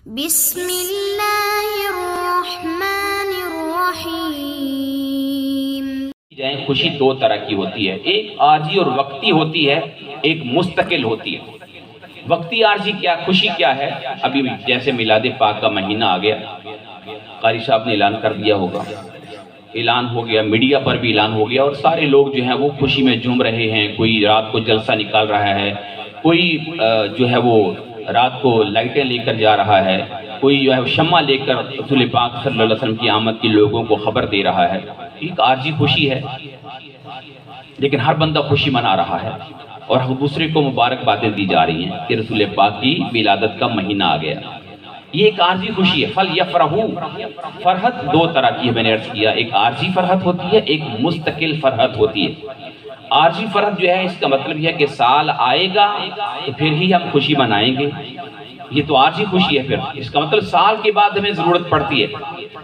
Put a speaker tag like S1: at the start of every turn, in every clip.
S1: بسم اللہ الرحمن الرحیم۔
S2: خوشی دو طرح کی ہوتی ہے، ایک عارضی اور وقتی ہوتی ہے، ایک مستقل ہوتی ہے۔ وقتی عارضی کیا خوشی کیا ہے؟ ابھی جیسے میلاد پاک کا مہینہ آ گیا، قاری صاحب نے اعلان کر دیا ہوگا، اعلان ہو گیا، میڈیا پر بھی اعلان ہو گیا، اور سارے لوگ جو ہیں وہ خوشی میں جھوم رہے ہیں۔ کوئی رات کو جلسہ نکال رہا ہے، کوئی جو ہے وہ رات کو لائٹیں لے کر جا رہا ہے، کوئی جو ہے شمع لے کر رسول پاک صلی اللہ علیہ وسلم کی آمد کی لوگوں کو خبر دے رہا ہے۔ ایک عارضی خوشی ہے، لیکن ہر بندہ خوشی منا رہا ہے، اور دوسرے کو مبارک باتیں دی جا رہی ہیں کہ رسول پاک کی ولادت کا مہینہ آ گیا۔ یہ ایک عارضی خوشی ہے۔ فَلْيَفْرَحُوا، فرحت دو طرح کی ہے، میں نے عرض کیا، ایک عارضی فرحت ہوتی ہے، ایک مستقل فرحت ہوتی ہے۔ عارضی فرحت جو ہے، اس کا مطلب یہ ہے کہ سال آئے گا تو پھر ہی ہم خوشی منائیں گے، یہ تو عارضی خوشی ہے۔ پھر اس کا مطلب سال کے بعد ہمیں ضرورت پڑتی ہے۔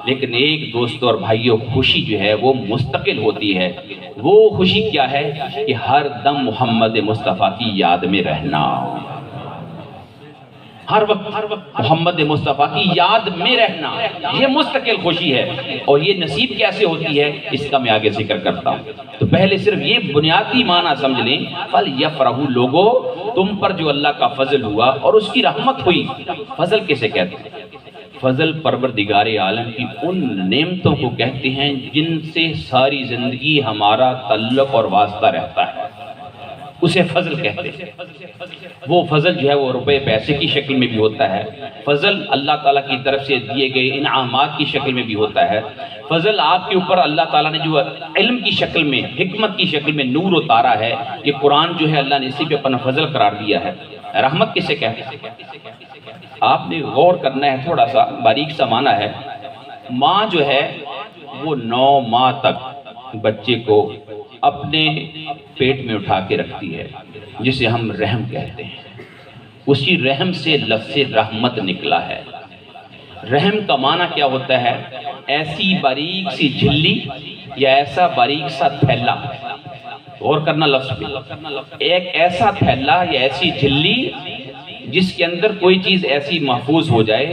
S2: لیکن ایک دوستوں اور بھائیوں، خوشی جو ہے وہ مستقل ہوتی ہے۔ وہ خوشی کیا ہے کہ ہر دم محمد مصطفیٰ کی یاد میں رہنا، ہر وقت محمد مصطفیٰ کی یاد میں رہنا، یہ مستقل خوشی ہے۔ اور یہ نصیب کیسے ہوتی ہے، اس کا میں آگے ذکر کرتا ہوں۔ تو پہلے صرف یہ بنیادی معنی سمجھ لیں، فَلْيَفْرَحُوا، لوگو تم پر جو اللہ کا فضل ہوا اور اس کی رحمت ہوئی۔ فضل کسے کہتے ہیں؟ فضل پروردگار عالم کی ان نعمتوں کو کہتے ہیں جن سے ساری زندگی ہمارا تعلق اور واسطہ رہتا ہے، اسے فضل کہتے ہیں۔ وہ فضل جو ہے وہ روپے پیسے کی شکل میں بھی ہوتا ہے، فضل اللہ تعالیٰ کی طرف سے دیے گئے انعامات کی شکل میں بھی ہوتا ہے، فضل آپ کے اوپر اللہ تعالیٰ نے جو علم کی شکل میں، حکمت کی شکل میں نور اتارا ہے، یہ قرآن جو ہے اللہ نے اسی پہ اپنا فضل قرار دیا ہے۔ رحمت کسے کہتے ہیں؟ آپ نے غور کرنا ہے، تھوڑا سا باریک سا معنی ہے۔ ماں جو ہے وہ 9 ماہ تک بچے کو اپنے پیٹ میں اٹھا کے رکھتی ہے، جسے ہم رحم کہتے ہیں۔ اسی رحم سے لفظ رحمت نکلا ہے۔ رحم کا معنی کیا ہوتا ہے؟ ایسی باریک سی جھلی یا ایسا باریک سا تھیلا، غور کرنا لفظ پہ، ایک ایسا تھیلا یا ایسی جھلی جس کے اندر کوئی چیز ایسی محفوظ ہو جائے،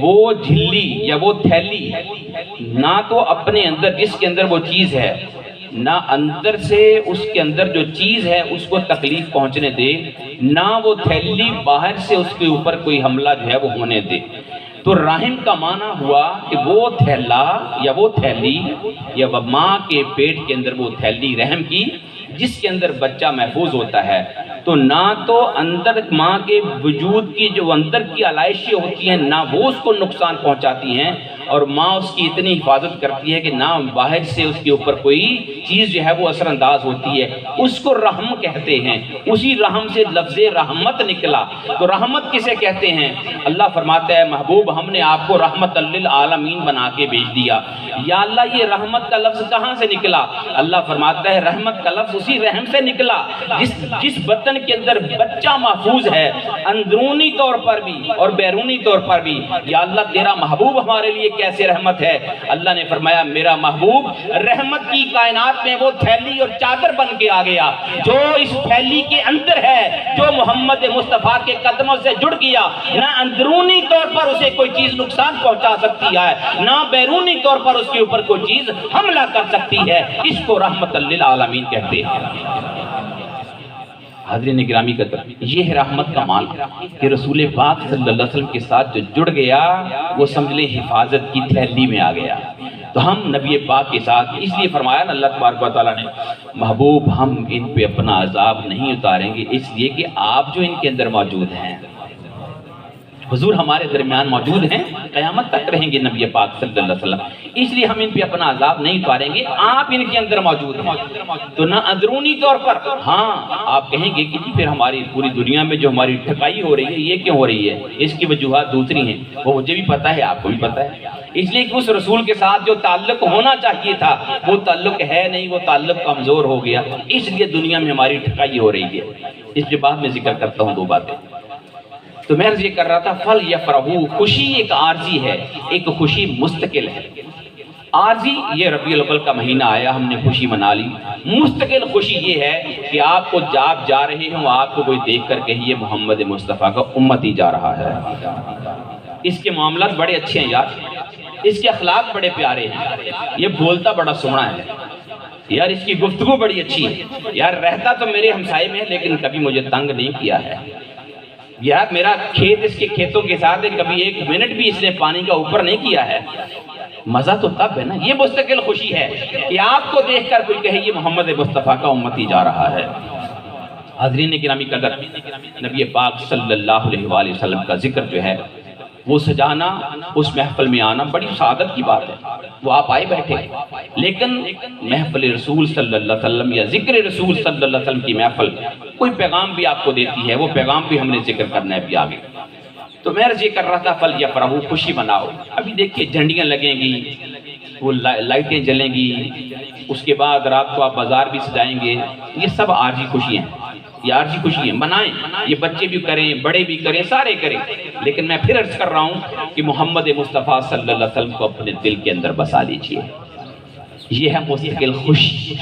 S2: وہ جھلی یا وہ تھیلی نہ تو اپنے اندر جس کے اندر وہ چیز ہے، نہ اندر سے اس کے اندر جو چیز ہے اس کو تکلیف پہنچنے دے، نہ وہ تھیلی باہر سے اس کے اوپر کوئی حملہ جو ہے وہ ہونے دے۔ تو رحم کا معنی ہوا کہ وہ تھیلا یا وہ تھیلی یا ماں کے پیٹ کے اندر وہ تھیلی رحم کی، جس کے اندر بچہ محفوظ ہوتا ہے۔ تو نہ تو اندر ماں کے وجود کی جو اندر کی علائشیں ہوتی ہیں، نہ وہ اس کو نقصان پہنچاتی ہیں، اور ماں اس کی اتنی حفاظت کرتی ہے کہ نہ باہر سے اس کے اوپر کوئی چیز جو ہے وہ اثر انداز ہوتی ہے، اس کو رحم کہتے ہیں۔ اسی رحم سے لفظ رحمت نکلا۔ تو رحمت کسے کہتے ہیں؟ اللہ فرماتا ہے محبوب ہم نے آپ کو رحمت للعالمین بنا کے بھیج دیا۔ یا اللہ یہ رحمت کا لفظ کہاں سے نکلا؟ اللہ فرماتا ہے رحمت کا لفظ اسی رحم سے نکلا جس بدن کے اندر بچہ محفوظ ہے، اندرونی طور پر بھی اور بیرونی طور پر بھی۔ یا اللہ تیرا محبوب ہمارے لیے کیسے رحمت ہے؟ اللہ نے فرمایا میرا محبوب رحمت کی کائنات میں وہ تھیلی اور چادر بن کے آ گیا، جو اس تھیلی کے اندر ہے، جو محمد مصطفیٰ کے قدموں سے جڑ گیا، نہ اندرونی طور پر اسے کوئی چیز نقصان پہنچا سکتی ہے، نہ بیرونی طور پر اس کے اوپر کوئی چیز حملہ کر سکتی ہے۔ اس کو رحمت للعالمین کہتے ہیں۔ حاضرین گرامی قدر، یہ ہے رحمت کا معنی کہ رسول پاک صلی اللہ علیہ وسلم کے ساتھ جو جڑ گیا وہ سمجھ لیں حفاظت کی تھیلی میں آ گیا۔ تو ہم نبی پاک کے ساتھ اس لیے فرمایا نا اللہ تبارک و تعالیٰ نے محبوب ہم ان پہ اپنا عذاب نہیں اتاریں گے، اس لیے کہ آپ جو ان کے اندر موجود ہیں، حضور ہمارے درمیان موجود ہیں، قیامت تک رہیں گے نبی پاک صلی اللہ علیہ وسلم، اس لیے ہم ان پہ اپنا عذاب نہیں اتاریں گے، آپ ان کے اندر موجود ہیں۔ تو نہ اندرونی طور پر، ہاں آپ کہیں گے کہ پھر ہماری پوری دنیا میں جو ہماری ٹھکائی ہو رہی ہے یہ کیوں ہو رہی ہے؟ اس کی وجوہات دوسری ہیں، وہ مجھے بھی پتہ ہے، آپ کو بھی پتہ ہے۔ اس لیے کہ اس رسول کے ساتھ جو تعلق ہونا چاہیے تھا وہ تعلق ہے نہیں، وہ تعلق کمزور ہو گیا، اس لیے دنیا میں ہماری ٹھکائی ہو رہی ہے۔ اس کے بعد میں ذکر کرتا ہوں 2 باتیں۔ تو میں عرض یہ کر رہا تھا فَلْيَفْرَحُوا، خوشی ایک عارضی ہے، ایک خوشی مستقل ہے۔ عارضی یہ ربیع الاول کا مہینہ آیا، ہم نے خوشی منا لی۔ مستقل خوشی یہ ہے کہ آپ کو آپ جا رہے ہوں، آپ کو کوئی دیکھ کر کہیے محمد مصطفیٰ کا امتی جا رہا ہے۔ اس کے معاملات بڑے اچھے ہیں یار، اس کے اخلاق بڑے پیارے ہیں، یہ بولتا بڑا سونا ہے یار، اس کی گفتگو بڑی اچھی ہے یار، رہتا تو میرے ہمسائے میں ہے لیکن کبھی مجھے تنگ نہیں کیا ہے یار، میرا کھیت اس کے کھیتوں کے ساتھ ہے، کبھی ایک منٹ بھی اس نے پانی کا اوپر نہیں کیا ہے۔ مزہ تو تب ہے نا، یہ مستقل خوشی ہے کہ آپ کو دیکھ کر کوئی کہے یہ محمد مصطفیٰ کا امتی جا رہا ہے۔ حاضرین گرامی قدر، نبی پاک صلی اللہ علیہ وآلہ وسلم کا ذکر جو ہے وہ سجانا، اس محفل میں آنا بڑی سعادت کی بات ہے۔ وہ آپ آئے بیٹھے، لیکن محفل رسول صلی اللہ علیہ وسلم یا ذکر رسول صلی اللہ علیہ وسلم کی محفل کوئی پیغام بھی آپ کو دیتی ہے، وہ پیغام بھی ہم نے ذکر کرنا ہے بھی آگے۔ تو میں عرض یہ کر رہا تھا فَلْيَفْرَحُوا، خوشی مناؤ۔ ابھی دیکھیے جھنڈیاں لگیں گی، وہ لائٹیں جلیں گی، اس کے بعد رات کو آپ بازار بھی سجائیں گے، یہ سب عارضی خوشیاں ہیں، یہ عارضی خوشی ہیں، منائیں، یہ بچے بھی کریں، بڑے بھی کریں، سارے کریں، لیکن میں پھر عرض کر رہا ہوں کہ محمد مصطفیٰ صلی اللہ علیہ وسلم کو اپنے دل کے اندر بسا لیجئے، یہ ہے مستقل خوشی۔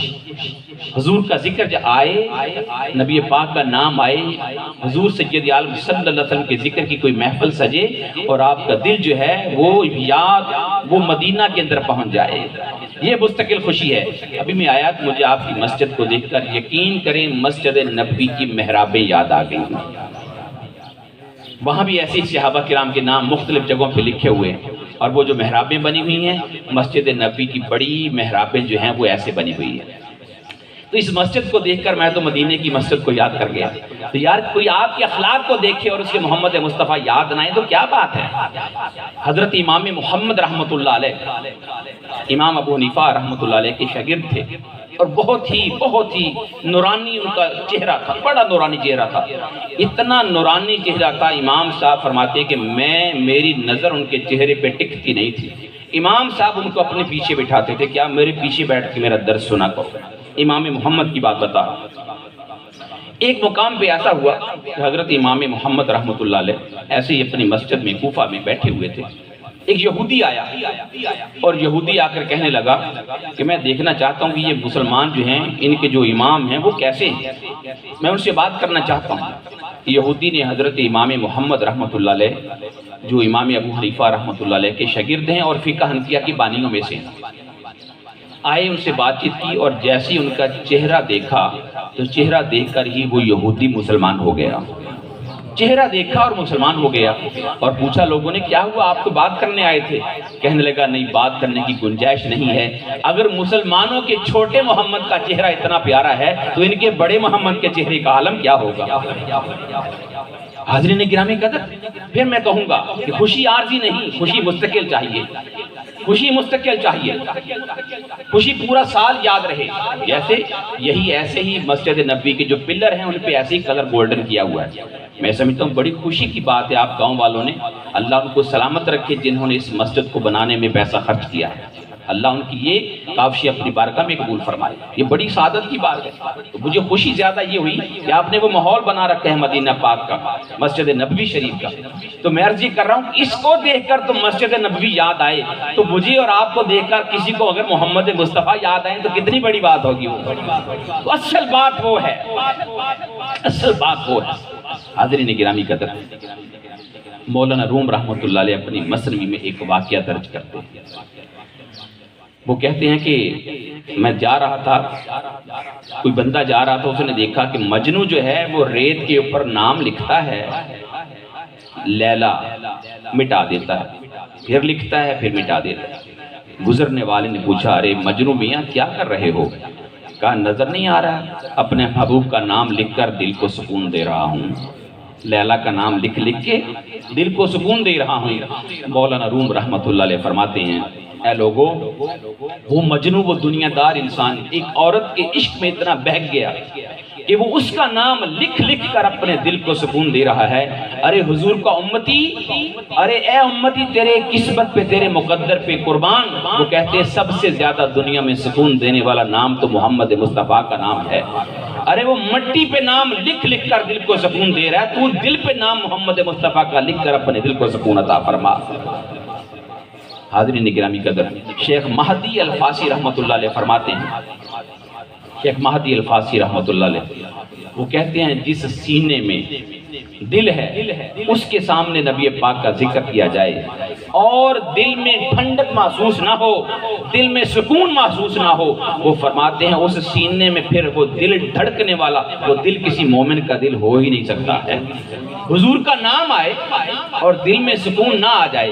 S2: حضور کا ذکر جب آئے، نبی پاک کا نام آئے، حضور سید عالم صلی اللہ علیہ وسلم کے ذکر کی کوئی محفل سجے اور آپ کا دل جو ہے وہ یاد وہ مدینہ کے اندر پہنچ جائے، یہ مستقل خوشی ہے۔ ابھی میں آیا تو مجھے آپ کی مسجد کو دیکھ کر یقین کریں مسجد نبوی کی محرابیں یاد آ گئی، وہاں بھی ایسے صحابہ کرام کے نام مختلف جگہوں پہ لکھے ہوئے ہیں، اور وہ جو محرابیں بنی ہوئی ہیں مسجد نبوی کی بڑی محرابیں جو ہیں وہ ایسے بنی ہوئی ہیں۔ تو اس مسجد کو دیکھ کر میں تو مدینے کی مسجد کو یاد کر گیا۔ تو یار کوئی آپ کے اخلاق کو دیکھے اور اس کے محمد مصطفیٰ یاد نہ آئے تو کیا بات ہے۔ حضرت امام محمد رحمۃ اللہ علیہ، امام ابو حنیفہ رحمۃ اللہ علیہ کے شاگرد تھے، اور بہت ہی نورانی ان کا چہرہ تھا، بڑا نورانی چہرہ تھا، اتنا نورانی چہرہ تھا۔ امام صاحب فرماتے کہ میری نظر ان کے چہرے پہ ٹکتی نہیں تھی، امام صاحب ان کو اپنے پیچھے بٹھاتے تھے، کیا میرے پیچھے بیٹھ کے میرا درس سنا کرو۔ امام محمد کی بات بتا، ایک مقام پہ ایسا ہوا کہ حضرت امام محمد رحمۃ اللہ علیہ ایسے ہی اپنی مسجد میں کوفہ میں بیٹھے ہوئے تھے، ایک یہودی آیا اور یہودی آ کر کہنے لگا کہ میں دیکھنا چاہتا ہوں کہ یہ مسلمان جو ہیں ان کے جو امام ہیں وہ کیسے ہیں، میں ان سے بات کرنا چاہتا ہوں۔ یہودی نے حضرت امام محمد رحمۃ اللہ علیہ جو امام ابو حنیفہ رحمۃ اللہ علیہ کے شاگرد ہیں اور فقہ حنفیہ کی بانیوں میں سے آئے، ان سے بات چیت کی، اور جیسے ہی ان کا چہرہ دیکھا تو چہرہ دیکھ کر ہی وہ یہودی مسلمان ہو گیا، چہرہ دیکھا اور مسلمان ہو گیا۔ اور پوچھا لوگوں نے کیا ہوا، آپ تو بات کرنے آئے تھے؟ کہنے لگا نہیں، بات کرنے کی گنجائش نہیں ہے، اگر مسلمانوں کے چھوٹے محمد کا چہرہ اتنا پیارا ہے تو ان کے بڑے محمد کے چہرے کا عالم کیا ہوگا۔ حاضرین گرامی قدر، پھر میں کہوں گا کہ خوشی عارضی نہیں، خوشی مستقل چاہیے، خوشی مستقل چاہیے، خوشی پورا سال یاد رہے۔ جیسے ایسے ہی مسجد نبوی کے جو پلر ہیں ان پہ ایسے ہی کلر گولڈن کیا ہوا ہے، میں سمجھتا ہوں بڑی خوشی کی بات ہے۔ آپ گاؤں والوں نے، اللہ ان کو سلامت رکھے جنہوں نے اس مسجد کو بنانے میں پیسہ خرچ کیا ہے، اللہ ان کی یہ کاوشی اپنی بارگاہ میں قبول فرمائے، یہ بڑی سعادت کی بات ہے۔ تو مجھے خوشی زیادہ یہ ہوئی کہ آپ نے وہ ماحول بنا رکھا ہے مدینہ پاک کا، مسجد نبوی شریف کا۔ تو میں عرض یہ کر رہا ہوں کہ اس کو دیکھ کر تو مسجد نبوی یاد آئے، تو مجھے اور آپ کو دیکھ کر کسی کو اگر محمد مصطفیٰ یاد آئے تو کتنی بڑی بات ہوگی وہ۔ تو اصل بات وہ ہے، اصل بات وہ ہے۔ حاضرین گرامی قدر، مولانا روم رحمۃ اللہ علیہ اپنی مثنوی میں ایک واقعہ درج کرتے ہیں، وہ کہتے ہیں کہ میں جا رہا تھا، کوئی بندہ جا رہا تھا، اس نے دیکھا کہ مجنو جو ہے وہ ریت کے اوپر نام لکھتا ہے، لیلا مٹا دیتا ہے، پھر لکھتا ہے، پھر مٹا دیتا ہے۔ گزرنے والے نے پوچھا ارے مجنو میاں کیا کر رہے ہو؟ کہا نظر نہیں آ رہا، اپنے محبوب کا نام لکھ کر دل کو سکون دے رہا ہوں، لیلا کا نام لکھ کے دل کو سکون دے رہا ہوں۔ مولانا روم رحمۃ اللہ علیہ فرماتے ہیں اے لوگو، وہ مجنو، وہ دنیا دار انسان ایک عورت کے عشق میں اتنا بہک گیا کہ وہ اس کا نام لکھ کر اپنے دل کو سکون دے رہا ہے۔ ارے حضور کا امتی، ارے اے امتی تیرے قسمت پہ، تیرے مقدر پہ قربان، وہ کہتے ہیں سب سے زیادہ دنیا میں سکون دینے والا نام تو محمد مصطفیٰ کا نام ہے۔ ارے وہ مٹی پہ نام لکھ کر دل کو سکون دے رہا ہے، تو دل پہ نام محمد مصطفیٰ کا لکھ کر اپنے دل کو سکون عطا فرما۔ حاضرین گرامی قدر، شیخ مہدی الفاسی رحمۃ اللہ علیہ فرماتے ہیں، شیخ مہدی الفاسی رحمۃ اللہ علیہ وہ کہتے ہیں جس سینے میں دل ہے اس کے سامنے نبی پاک کا ذکر کیا جائے اور دل میں ٹھنڈک محسوس نہ ہو، دل میں سکون محسوس نہ ہو، وہ فرماتے ہیں اس سینے میں پھر وہ دل دھڑکنے والا وہ دل کسی مومن کا دل ہو ہی نہیں سکتا ہے۔ حضور کا نام آئے اور دل میں سکون نہ آ جائے،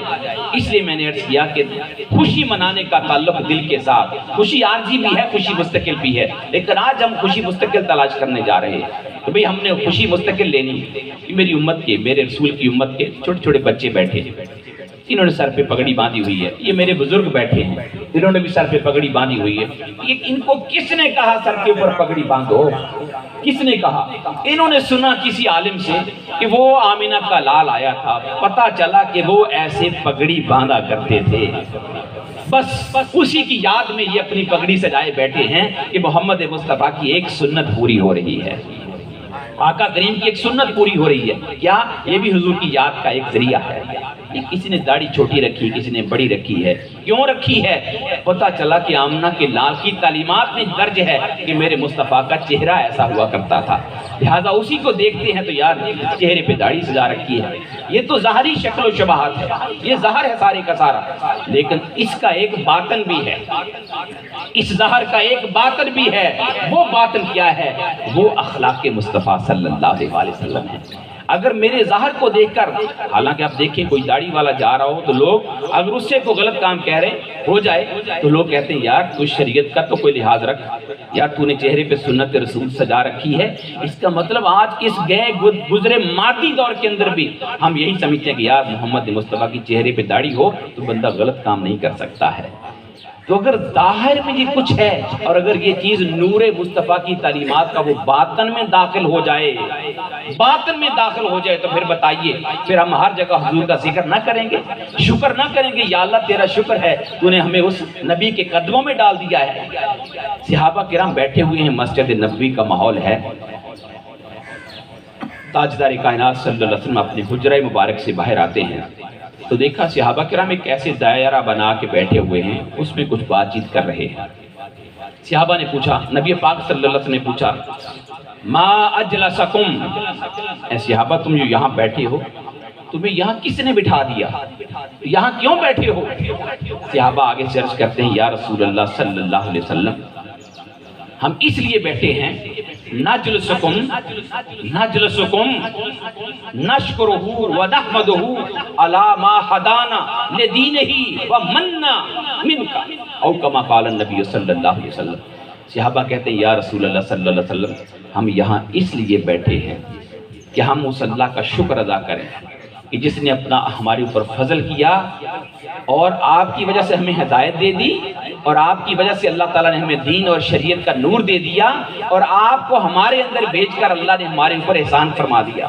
S2: اس لیے میں نے عرض کیا کہ خوشی منانے کا تعلق دل کے ساتھ، خوشی عارضی بھی ہے، خوشی مستقل بھی ہے، لیکن آج ہم خوشی مستقل تلاش کرنے جا رہے ہیں۔ تو بھئی ہم نے خوشی مستقل لینی، میری امت کے، میرے رسول کی امت کے چھوٹے چھوٹے بچے بیٹھے ہیں، انہوں نے سر پہ پگڑی باندھی ہوئی ہے، یہ میرے بزرگ بیٹھے ہیں، انہوں نے بھی سر پہ پگڑی باندھی ہوئی ہے۔ یہ ان کو کس نے کہا سر کے اوپر پگڑی باندھو؟ کس نے کہا؟ انہوں نے سنا کسی عالم سے کہ وہ آمینہ کا لال آیا تھا، پتہ چلا کہ وہ ایسے پگڑی باندھا کرتے تھے، بس اسی کی یاد میں یہ اپنی پگڑی سجائے بیٹھے ہیں کہ محمد مصطفیٰ کی ایک سنت پوری ہو رہی ہے، آقا کریم کی ایک سنت پوری ہو رہی ہے۔ کیا؟ یہ بھی حضور کی یاد کا ایک ذریعہ ہے۔ کسی نے داڑھی چھوٹی رکھی، کسی نے بڑی رکھی ہے، کیوں رکھی ہے؟ پتہ چلا کہ آمنہ کے لال کی تعلیمات میں درج ہے کہ میرے مصطفیٰ کا چہرہ ایسا ہوا کرتا تھا، لہٰذا اسی کو دیکھتے ہیں تو یار چہرے پہ داڑھی سجا رکھی ہے، یہ تو ظاہری شکل و شباہت ہے، یہ ظاہر ہے سارے کا سارا، لیکن اس کا ایک باطن بھی ہے، اس ظاہر کا ایک باطن بھی ہے۔ وہ باطن کیا ہے؟ وہ اخلاق مصطفیٰ صلی اللہ علیہ وسلم ہے۔ اگر میرے ظاہر کو دیکھ کر، حالانکہ آپ دیکھیں کوئی داڑھی والا جا رہا ہو تو لوگ اگر اس سے کوئی غلط کام کہہ رہے ہو جائے تو لوگ کہتے ہیں یار تو شریعت کا تو کوئی لحاظ رکھ، یار تو نے چہرے پہ سنت رسول سجا رکھی ہے۔ اس کا مطلب آج کے اس گئے گزرے مادی دور کے اندر بھی ہم یہی سمجھتے ہیں کہ یار محمد مصطفیٰ کی چہرے پہ داڑھی ہو تو بندہ غلط کام نہیں کر سکتا ہے۔ تو اگر ظاہر میں یہ کچھ ہے اور اگر یہ چیز نور مصطفیٰ کی تعلیمات کا وہ باطن میں داخل ہو جائے، باطن میں داخل ہو جائے، تو پھر بتائیے پھر ہم ہر جگہ حضور کا ذکر نہ کریں گے، شکر نہ کریں گے؟ یا اللہ تیرا شکر ہے تو نے ہمیں اس نبی کے قدموں میں ڈال دیا ہے۔ صحابہ کرام بیٹھے ہوئے ہیں، مسجد نبوی کا ماحول ہے، تاجدار کائنات صلی اللہ علیہ وسلم اپنے حجرہ مبارک سے باہر آتے ہیں تو دیکھا صحابہ کرام ایک ایسے دائرہ بنا کے بیٹھے ہوئے ہیں، اس میں کچھ بات چیت کر رہے ہیں۔ صحابہ نے پوچھا، نبی پاک صلی اللہ علیہ وسلم نے پوچھا، ما اجلسکم، اے صحابہ تم جو یہاں بیٹھے ہو تمہیں یہاں کس نے بٹھا دیا، یہاں کیوں بیٹھے ہو؟ صحابہ آگے سے عرض کرتے ہیں یا رسول اللہ صلی اللہ علیہ وسلم ہم اس لیے بیٹھے ہیں نجلسکم نشکرہ ونحمدہ علی ما ہدانا لدینہ ومنا منکا او کما قال النبی صلی اللہ علیہ وسلم۔ صحابہ کہتے ہیں یا رسول اللہ صلی اللہ علیہ وسلم ہم یہاں اس لیے بیٹھے ہیں کہ ہم اس اللہ کا شکر ادا کریں کہ جس نے اپنا ہمارے اوپر فضل کیا اور آپ کی وجہ سے ہمیں ہدایت دے دی، اور آپ کی وجہ سے اللہ تعالیٰ نے ہمیں دین اور شریعت کا نور دے دیا، اور آپ کو ہمارے اندر بھیج کر اللہ نے ہمارے اوپر احسان فرما دیا۔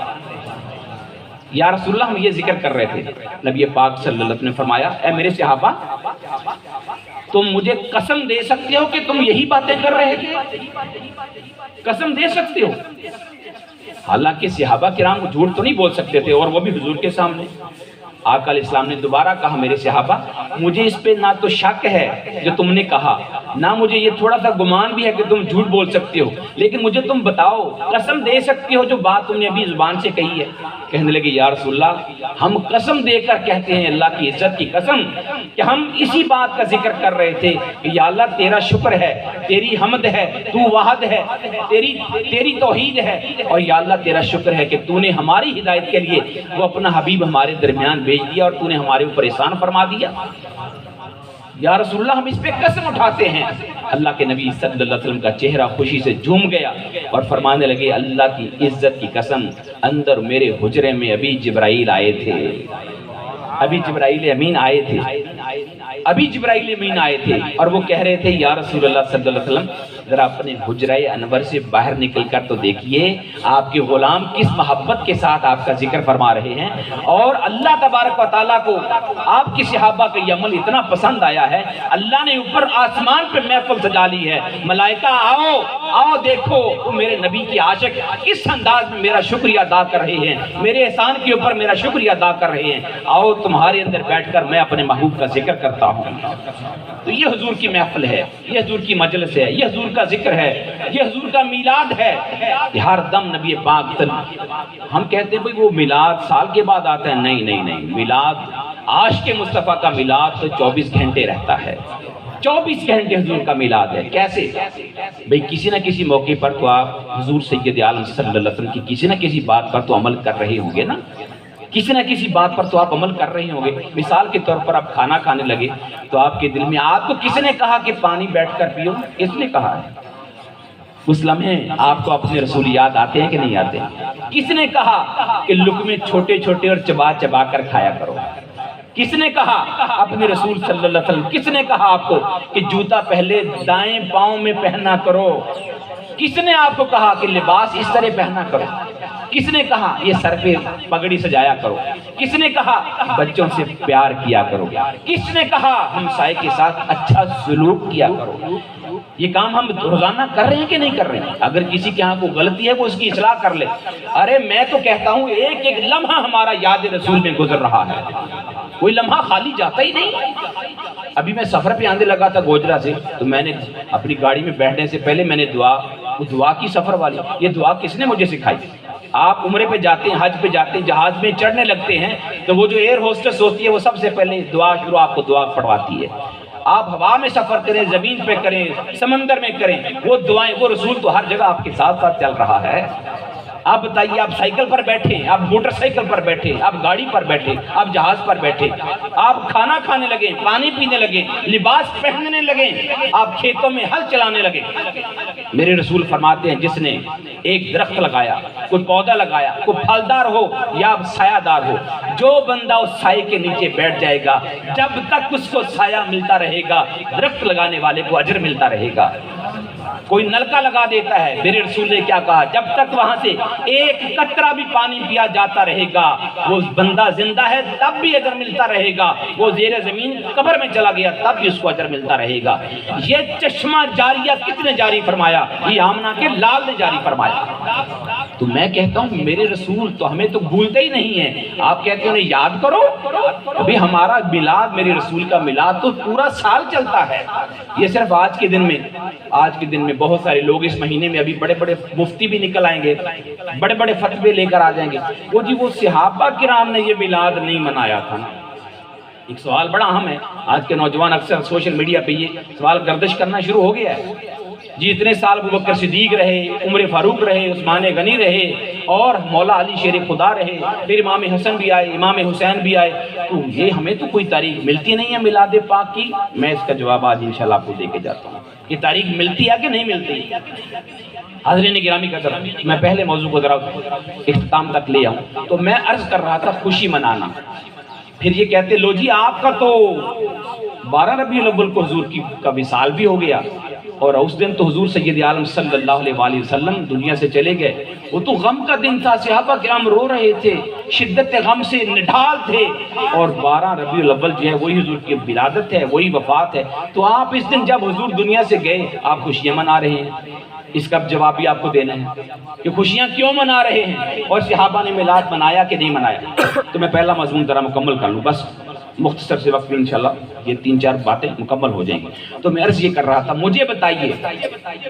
S2: یا رسول اللہ ہم یہ ذکر کر رہے تھے، نبی پاک صلی اللہ علیہ وسلم نے فرمایا اے میرے صحابہ تم مجھے قسم دے سکتے ہو کہ تم یہی باتیں کر رہے تھے؟ قسم دے سکتے ہو؟ حالانکہ صحابہ کرام کو جھوٹ تو نہیں بول سکتے تھے، اور وہ بھی حضور کے سامنے۔ آقا علیہ السلام نے دوبارہ کہا میرے صحابہ مجھے اس پہ نہ تو شک ہے جو تم نے کہا، نہ مجھے یہ تھوڑا سا گمان بھی ہے کہ تم جھوٹ بول سکتے ہو، لیکن مجھے تم بتاؤ قسم دے سکتے ہو جو بات تم نے ابھی زبان سے کہی ہے؟ کہنے لگے یا رسول اللہ ہم قسم دے کر کہتے ہیں اللہ کی عزت کی قسم کہ ہم اسی بات کا ذکر کر رہے تھے کہ یا اللہ تیرا شکر ہے، تیری حمد ہے، تو واحد ہے، تیری توحید ہے، اور یا اللہ تیرا شکر ہے کہ تو نے ہماری ہدایت کے لیے وہ اپنا حبیب ہمارے درمیان بھیج دیا اور تو نے ہمارے اوپر احسان فرما دیا۔ یا رسول اللہ ہم اس پہ قسم اٹھاتے ہیں۔ اللہ کے نبی صلی اللہ علیہ وسلم کا چہرہ خوشی سے جھوم گیا اور فرمانے لگے اللہ کی عزت کی قسم اندر میرے حجرے میں ابھی جبرائیل آئے تھے، ابھی جبرائیل امین آئے تھے، ابھی جبرائیل امین آئے تھے، اور وہ کہہ رہے تھے یا رسول اللہ صلی اللہ علیہ وسلم ذرا اپنے حجرہ انور سے باہر نکل کر تو دیکھیے آپ کے غلام کس محبت کے ساتھ آپ کا ذکر فرما رہے ہیں، اور اللہ تبارک و تعالیٰ کو آپ کی صحابہ کا یہ عمل اتنا پسند آیا ہے، اللہ نے اوپر آسمان پہ محفل سجا لی ہے، ملائکہ آؤ آؤ دیکھو وہ میرے نبی کی عاشق کس انداز میں میرا شکریہ ادا کر رہے ہیں، میرے احسان کے اوپر میرا شکریہ ادا کر رہے ہیں، آؤ تمہارے اندر بیٹھ کر میں اپنے محبوب کا ذکر کرتا ہوں۔ تو یہ حضور کی محفل ہے، یہ حضور کی مجلس ہے، یہ حضور کا ذکر ہے، یہ حضور کا میلاد ہے، ہر دم نبی پاک ہم کہتے ہیں بھئی وہ میلاد سال کے بعد آتا ہے، نہیں نہیں نہیں، میلاد عاشق مصطفیٰ کا میلاد تو 24 گھنٹے رہتا ہے، 24 گھنٹے حضور کا میلاد ہے۔ کیسے بھئی کسی نہ کسی موقع پر تو آپ حضور سید عالم صلی اللہ علیہ وسلم کی کسی نہ کسی بات پر تو عمل کر رہے ہوں گے نا، کسی نہ کسی بات پر تو آپ عمل کر رہے ہوں گے۔ مثال کے طور پر آپ کھانا کھانے لگے تو آپ کے دل میں آپ کو کس نے کہا کہ پانی بیٹھ کر پیو؟ کس نے کہا ہے؟ اس لمحے آپ کو اپنے رسول یاد آتے ہیں کہ نہیں آتے ہیں؟ کس نے کہا کہ لقمے چھوٹے چھوٹے اور چبا چبا کر کھایا کرو؟ کس نے کہا؟ اپنے رسول صلی اللہ علیہ وسلم۔ کس نے کہا آپ کو کہ جوتا پہلے دائیں پاؤں میں پہنا کرو؟ کس نے آپ کو کہا کہ لباس اس طرح پہنا کرو؟ کس نے کہا یہ سر پہ پگڑی سجایا کرو؟ کس نے کہا بچوں سے پیار کیا کرو؟ کس نے کہا ہمسائے کے ساتھ اچھا سلوک کیا کرو؟ یہ کام ہم روزانہ کر رہے ہیں کہ نہیں کر رہے ہیں؟ اگر کسی کے ہاں کوئی غلطی ہے وہ اس کی اصلاح کر لے۔ ارے میں تو کہتا ہوں ایک ایک لمحہ ہمارا یاد رسول میں گزر رہا ہے، کوئی لمحہ خالی جاتا ہی نہیں۔ ابھی میں سفر پہ آنے لگا تھا گوجرا سے، تو میں نے اپنی گاڑی میں بیٹھنے سے پہلے میں نے دعا کی سفر والی۔ یہ دعا کس نے مجھے سکھائی؟ آپ عمرے پہ جاتے ہیں، حج پہ جاتے ہیں، جہاز میں چڑھنے لگتے ہیں تو وہ جو ایئر ہوسٹس ہوتی ہے وہ سب سے پہلے دعا شروع آپ کو دعا پڑھواتی ہے۔ آپ ہوا میں سفر کریں، زمین پہ کریں، سمندر میں کریں، وہ دعائیں، وہ رسول تو ہر جگہ آپ کے ساتھ ساتھ چل رہا ہے۔ آپ بتائیے، آپ سائیکل پر بیٹھے، آپ موٹر سائیکل پر بیٹھے، آپ گاڑی پر بیٹھے، آپ جہاز پر بیٹھے، آپ کھانا کھانے لگے، پانی پینے لگے، لباس پہننے لگے، آپ کھیتوں میں ہل چلانے لگے، میرے رسول فرماتے ہیں جس نے ایک درخت لگایا، کوئی پودا لگایا، کوئی پھلدار ہو یا سایہ دار ہو، جو بندہ اس سائے کے نیچے بیٹھ جائے گا جب تک اس کو سایہ ملتا رہے گا، درخت لگانے والے کو اجر ملتا رہے گا۔ کوئی نلکا لگا دیتا ہے، میرے رسول نے کیا کہا؟ جب تک وہاں سے ایک قطرہ بھی پانی پیا جاتا رہے گا وہ بندہ زندہ ہے تب بھی اجر ملتا رہے گا، وہ زیر زمین قبر میں چلا گیا تب بھی اس کو اجر ملتا رہے گا۔ یہ چشمہ جاریہ کس نے جاری فرمایا؟ یہ آمنہ کے لال نے جاری فرمایا۔ تو میں کہتا ہوں میرے رسول تو ہمیں تو بھولتے ہی نہیں ہیں، آپ کہتے ہیں انہیں یاد کرو۔ ابھی ہمارا میلاد، میرے رسول کا میلاد تو پورا سال چلتا ہے، یہ صرف آج کے دن میں بہت سارے لوگ اس مہینے میں ابھی بڑے بڑے مفتی بھی نکل آئیں گے، بڑے بڑے فتوے لے کر آ جائیں گے، وہ صحابہ کرام نے یہ میلاد نہیں منایا تھا نا۔ ایک سوال بڑا اہم ہے، آج کے نوجوان اکثر سوشل میڈیا پہ یہ سوال گردش کرنا شروع ہو گیا ہے جی اتنے سال ابو بکر صدیق رہے، عمر فاروق رہے، عثمان غنی رہے اور مولا علی شیر خدا رہے، پھر امام حسن بھی آئے، امام حسین بھی آئے، تو یہ ہمیں تو کوئی تاریخ ملتی نہیں ہے میلاد پاک کی۔ میں اس کا جواب آج انشاءاللہ آپ کو دے کے جاتا ہوں، یہ تاریخ ملتی ہے کہ نہیں ملتی؟ حاضرین گرامی کا ذرا میں پہلے موضوع کو ذرا اختتام تک لے آؤں، تو میں عرض کر رہا تھا خوشی منانا، پھر یہ کہتے لو جی آپ کا تو 12 ربیع الاول کو حضور کا وصال بھی ہو گیا، اور اس دن تو حضور سید عالم صلی اللہ علیہ وآلہ وسلم دنیا سے چلے گئے، وہ تو غم کا دن تھا، صحابہ کرام رو رہے تھے، شدت غم سے نڈھال تھے، اور 12 ربیع الاول جو ہے وہی حضور کی ولادت ہے، وہی وفات ہے، تو آپ اس دن جب حضور دنیا سے گئے آپ خوشیاں منا رہے ہیں، اس کا جواب بھی آپ کو دینا ہے کہ خوشیاں کیوں منا رہے ہیں، اور صحابہ نے میلاد منایا کہ نہیں منایا۔ تو میں پہلا مضمون ذرا مکمل کر لوں، بس مختصر سے وقت میں انشاءاللہ یہ 3-4 باتیں مکمل ہو جائیں گی۔ تو میں عرض یہ کر رہا تھا، مجھے بتائیے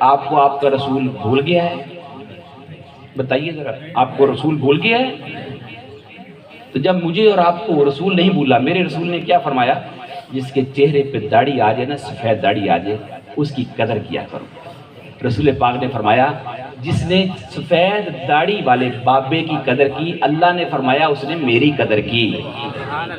S2: آپ کو آپ کا رسول بھول گیا ہے؟ بتائیے ذرا، آپ کو رسول بھول گیا ہے؟ تو جب مجھے اور آپ کو رسول نہیں بھولا، میرے رسول نے کیا فرمایا؟ جس کے چہرے پہ داڑھی آ جائے نا، سفید داڑھی آ جائے، اس کی قدر کیا کرو۔ رسول پاک نے فرمایا جس نے سفید داڑھی والے بابے کی قدر کی، اللہ نے فرمایا اس نے میری قدر کی۔